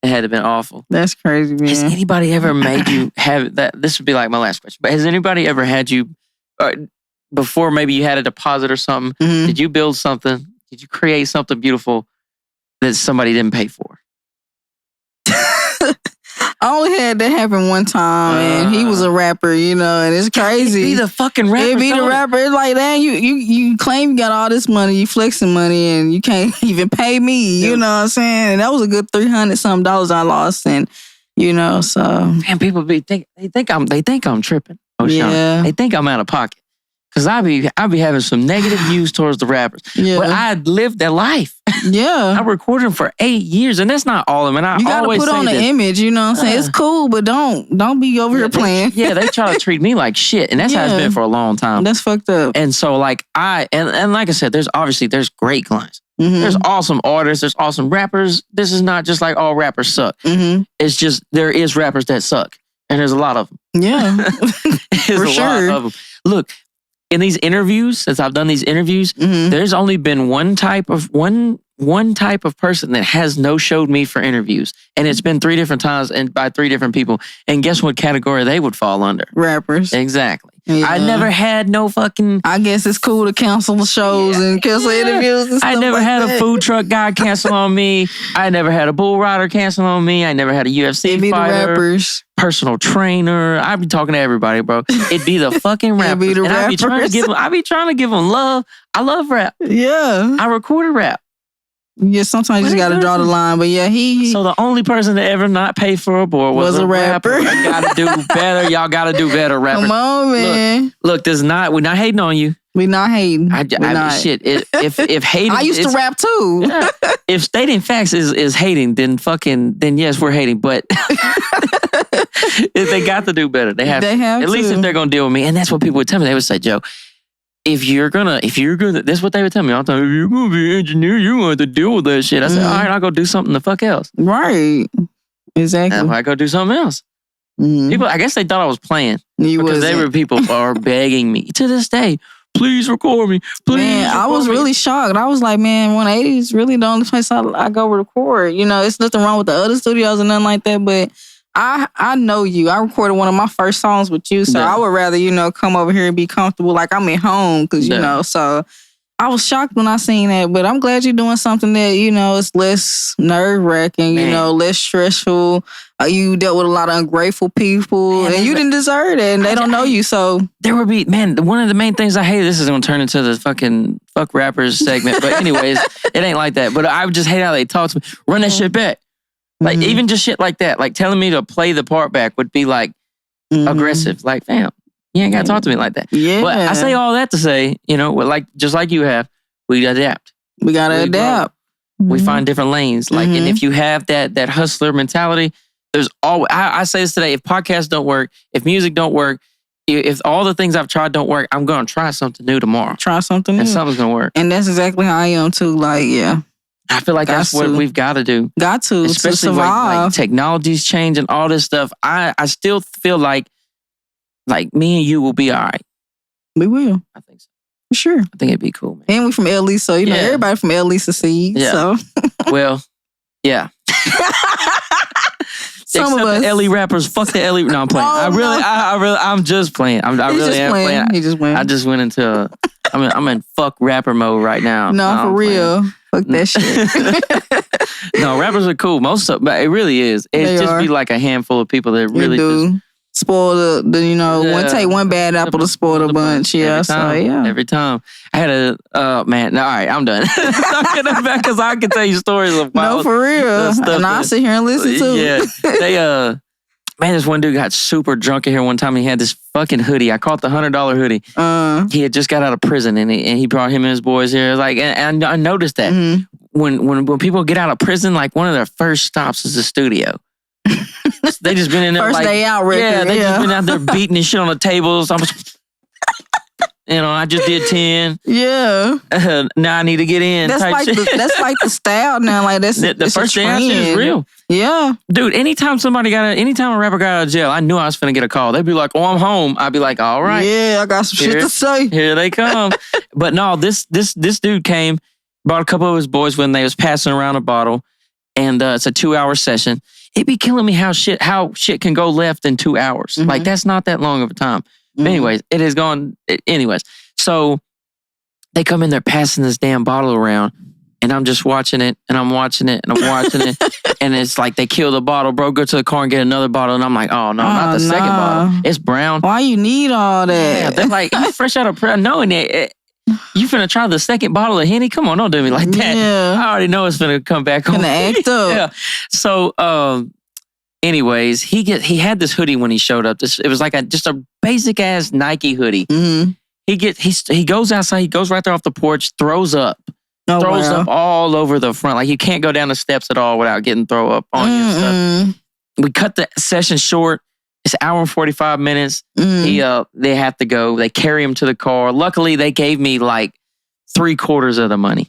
awful.
That's crazy, man.
Has anybody ever made you have that? This would be like my last question. But has anybody ever had you before? Maybe you had a deposit or something. Did you build something? Did you create something beautiful that somebody didn't pay for?
I only had that happen one time, and he was a rapper, and it's crazy.
It'd be the fucking rapper.
It'd be the rapper. It's like, dang, you claim you got all this money, you flexing money, and you can't even pay me. You know what I'm saying? And that was a good $300-something I lost, and so.
Man, people they think I'm tripping. Osheauna.
Yeah.
They think I'm out of pocket. Cause I be having some negative views towards the rappers. Yeah. But I lived their life.
Yeah.
I recorded them for 8 years, and that's not all of them. And I
you gotta
always
put on the image, you know what I'm saying? It's cool, but don't be over here playing.
They try to treat me like shit. And that's how it's been for a long time.
That's fucked up.
And so like and like I said, there's great clients. There's awesome artists, there's awesome rappers. This is not just like all rappers suck. It's just there is rappers that suck. And there's a lot of them.
Yeah.
There's a lot of them. Look, in these interviews, since I've done these interviews, there's only been one type of person that has no-showed me for interviews. And it's been 3 different times and by 3 different people. And guess what category they would fall under?
Rappers.
Exactly.
Yeah.
I never had no fucking...
I guess it's cool to cancel shows and cancel interviews and stuff.
I never
like
had
that.
a food truck guy cancel on me. I never had a bull rider cancel on me. I never had a UFC fighter.
The rappers.
Personal trainer. I'd be talking to everybody, bro. It'd be the fucking rappers.
It'd be the rappers.
I'd be trying to give them love. I love rap.
Yeah.
I recorded rap.
Yeah, sometimes you just got to draw the line. But yeah,
So the only person that ever not paid for a board was a rapper. You got to do better. Y'all got to do better, rappers.
Come on, man.
Look, we're not hating on you.
We're not hating.
Shit. If hating,
I used to rap too.
Yeah, if stating facts is hating, then yes, we're hating. But if they got to do better, they have to. At least if they're gonna deal with me, and that's what people would tell me. They would say, Joe, if you're gonna, that's what they would tell me all the time. If you're gonna be an engineer, you're gonna have to deal with that shit. I said, all right, I'll go do something the fuck else.
Right. Exactly.
I go do something else. People, I guess they thought I was playing because people are begging me to this day. Please record me. Please. Man,
I was really shocked. I was like, man, 180 is really the only place I go record. It's nothing wrong with the other studios and nothing like that, but I know you. I recorded one of my first songs with you, so I would rather, come over here and be comfortable like I'm at home because, so I was shocked when I seen that, but I'm glad you're doing something that, is less nerve-wracking, less stressful. You dealt with a lot of ungrateful people, and you didn't deserve it, and they don't know you, so.
There would be, one of the main things I hate, this is going to turn into the fucking fuck rappers segment, but anyways, it ain't like that. But I would just hate how they talk to me. Run that shit back. Like, even just shit like that, like telling me to play the part back would be like aggressive. Like, fam, you ain't got to talk to me like that.
Yeah.
But I say all that to say, just like you have, we adapt.
We got to adapt.
We find different lanes. Like, and if you have that hustler mentality, there's always, I say this today, if podcasts don't work, if music don't work, if all the things I've tried don't work, I'm going to try something new tomorrow.
Try something new.
And something's going to work.
And that's exactly how I am too. Like, yeah.
I feel like that's what we've got to do.
Got to.
Especially
to survive.
Like technology's change and all this stuff. I still feel like me and you will be all right.
We will.
I think so.
For sure.
I think it'd be cool, man.
And we from LE, so everybody from LE succeeds. Yeah. So.
Well, Yeah.
Some
Except
of us.
the LE rappers. Fuck the LE. No, I'm playing. I'm just playing. I really am playing.
He just playing.
I just went into. I'm in fuck rapper mode right now.
No, for real. Fuck that shit.
No, rappers are cool. Most of, but it really is. It's just be like a handful of people that really just
spoil one take one bad apple to spoil the bunch. Yeah,
every time. I had a man. No, all right, I'm done. Not gonna back because I can tell you stories of
no, for real. And I sit here and listen to.
Yeah, they man, this one dude got super drunk in here one time. He had this fucking hoodie. I called the $100 hoodie. He had just got out of prison, and he brought him and his boys here. Like, and I noticed that when people get out of prison, like one of their first stops is the studio. They just been in there
first day out record.
Yeah, they just been out there beating and shit on the tables. I just did 10.
Yeah.
Now I need to get in.
That's like the style now. Like that's
the first day out shit is real.
Yeah.
Dude, anytime a rapper got out of jail, I knew I was finna get a call. They'd be like, "Oh, I'm home." I'd be like, "All right."
Yeah, I got some shit to say.
Here they come. But no, this dude came, brought a couple of his boys when they was passing around a bottle, and it's a 2-hour session. It'd be killing me how shit can go left in 2 hours. Like that's not that long of a time. But anyways, it has gone. Anyways, so they come in there passing this damn bottle around, and I'm just watching it, and I'm watching it, and I'm watching it, and it's like they kill the bottle, bro. Go to the car and get another bottle, and I'm like, oh no, not the second bottle. It's brown.
Why you need all that?
Yeah, they're like, you fresh out of prison, knowing that you finna try the second bottle of Henny. Come on, don't do me like that.
Yeah.
I already know it's finna come back on.
Finna act up.
Yeah. So, anyways, he had this hoodie when he showed up. It was like just a basic ass Nike hoodie.
Mm-hmm.
He goes outside. He goes right there off the porch. Throws up all over the front. Like you can't go down the steps at all without getting throw up on you and stuff. We cut the session short. It's an hour and 45 minutes. They have to go. They carry him to the car. Luckily, they gave me like 3/4 of the money.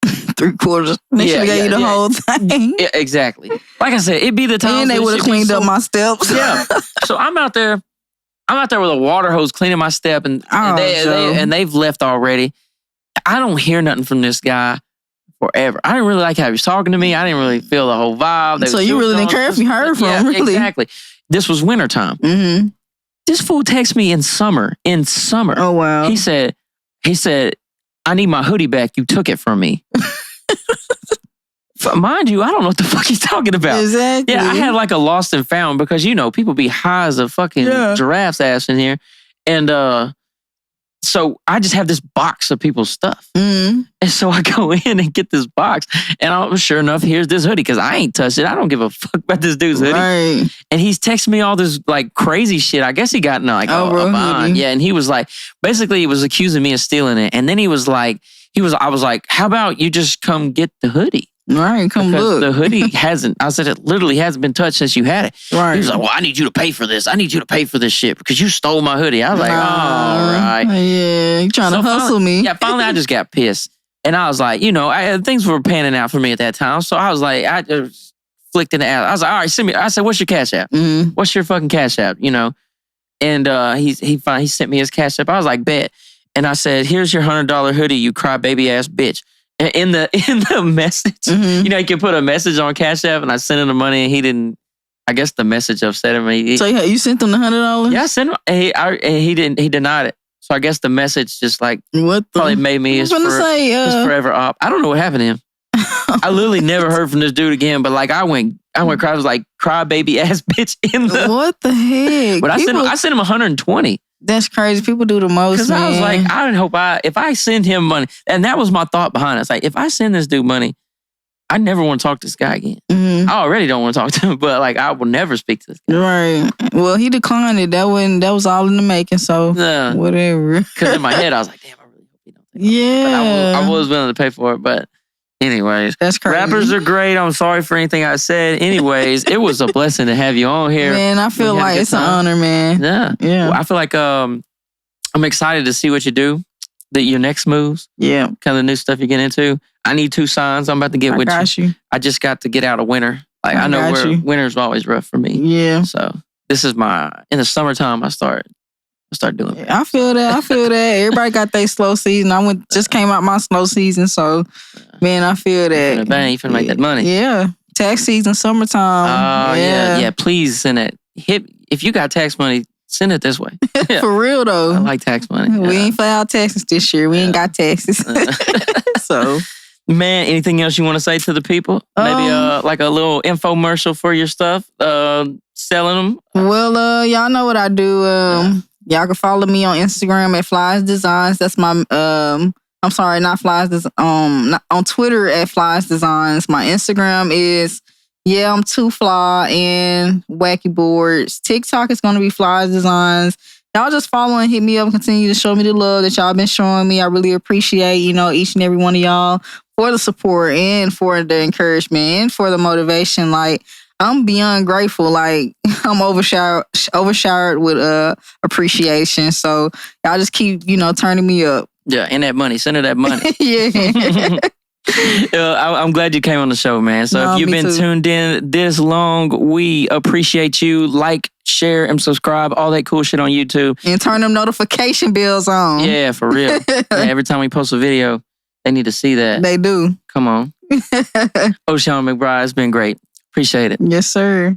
3/4. They should have gave you the whole thing.
Yeah, exactly. Like I said, it'd be the time.
And they would have cleaned up my steps.
Yeah. So I'm out there with a water hose cleaning my step, and they've left already. I don't hear nothing from this guy forever. I didn't really like how he was talking to me. I didn't really feel the whole vibe.
So you really didn't care if you heard from him, really?
Exactly. This was wintertime. Mm-hmm. This fool texted me in summer.
Oh, wow.
He said, I need my hoodie back. You took it from me. Mind you, I don't know what the fuck he's talking about.
Exactly.
Yeah, I had like a lost and found because, people be high as a fucking giraffe's ass in here. And so I just have this box of people's stuff. Mm-hmm. And so I go in and get this box. And sure enough, here's this hoodie because I ain't touched it. I don't give a fuck about this dude's hoodie.
Right.
And he's texting me all this like crazy shit. I guess he got a bond. Yeah, and he was like, basically he was accusing me of stealing it. And then I was like, how about you just come get the hoodie?
Right, come
because
look.
The hoodie it literally hasn't been touched since you had it.
Right.
He was like, well, I need you to pay for this. I need you to pay for this shit because you stole my hoodie. I was like, all right.
Yeah, you trying to hustle me.
Yeah, finally I just got pissed. And I was like, things were panning out for me at that time. So I was like, I just flicked in the ass. I was like, all right, send me. I said, what's your Cash App? Mm-hmm. What's your fucking Cash App? And he sent me his Cash App. I was like, bet. And I said, here's your $100 hoodie, you crybaby ass bitch. In the message, you can put a message on Cash App, and I sent him the money, and he didn't. I guess the message upset him.
So you sent him the $100?
Yeah, I sent him. He didn't. He denied it. So I guess the message just probably made me his forever op. I don't know what happened to him. I literally never heard from this dude again. But I went cry. I was like, cry baby ass bitch in the.
What the heck?
But I sent him 120.
That's crazy. People do the most.
Because I was like, I didn't hope if I send him money, and that was my thought behind it. It's like, if I send this dude money, I never want to talk to this guy again. Mm-hmm. I already don't want to talk to him, but I will never speak to this guy.
Right. Well, he declined it. That was all in the making. So whatever.
Because in my head, I was like, damn, I really hope he don't take it.
Yeah.
But I was willing to pay for it, but. Anyways,
that's crazy.
Rappers are great. I'm sorry for anything I said. Anyways, it was a blessing to have you on here.
Man, I feel like it's an honor, man.
Yeah. Well, I feel like I'm excited to see what you do, your next moves.
Yeah.
Kind of the new stuff you get into. I need 2 signs. I'm about to get with you. I just got to get out of winter. I know winter's always rough for me.
Yeah.
So this is in the summertime I start start doing it.
I feel that. Everybody got their slow season. Just came out my slow season, so man, I feel that.
You finna make that money.
Yeah. Tax season, summertime.
Oh yeah. Please send it. If you got tax money, send it this way. Yeah.
For real though.
I like tax money.
We ain't filed taxes this year. We ain't got taxes. So,
man, anything else you want to say to the people? Maybe like a little infomercial for your stuff. Selling them.
Well, y'all know what I do. Y'all can follow me on Instagram at Flyest Designs. That's my I'm sorry, not Flyest. On Twitter at Flyest Designs. My Instagram is I'm Too Fly and Wacky Boards. TikTok is gonna be Flyest Designs. Y'all just follow and hit me up and continue to show me the love that y'all been showing me. I really appreciate, each and every one of y'all for the support and for the encouragement and for the motivation. Like, I'm beyond grateful. Like, I'm overshowered with appreciation. So y'all just keep, turning me up.
Yeah, and that money. Send her that money.
Yeah.
I'm glad you came on the show, man. So if you've been tuned in this long, we appreciate you. Like, share, and subscribe. All that cool shit on YouTube.
And turn them notification bells on.
Yeah, for real. Every time we post a video, they need to see that.
They do.
Come on. Osheauna Mcbride, it's been great. Appreciate it.
Yes, sir.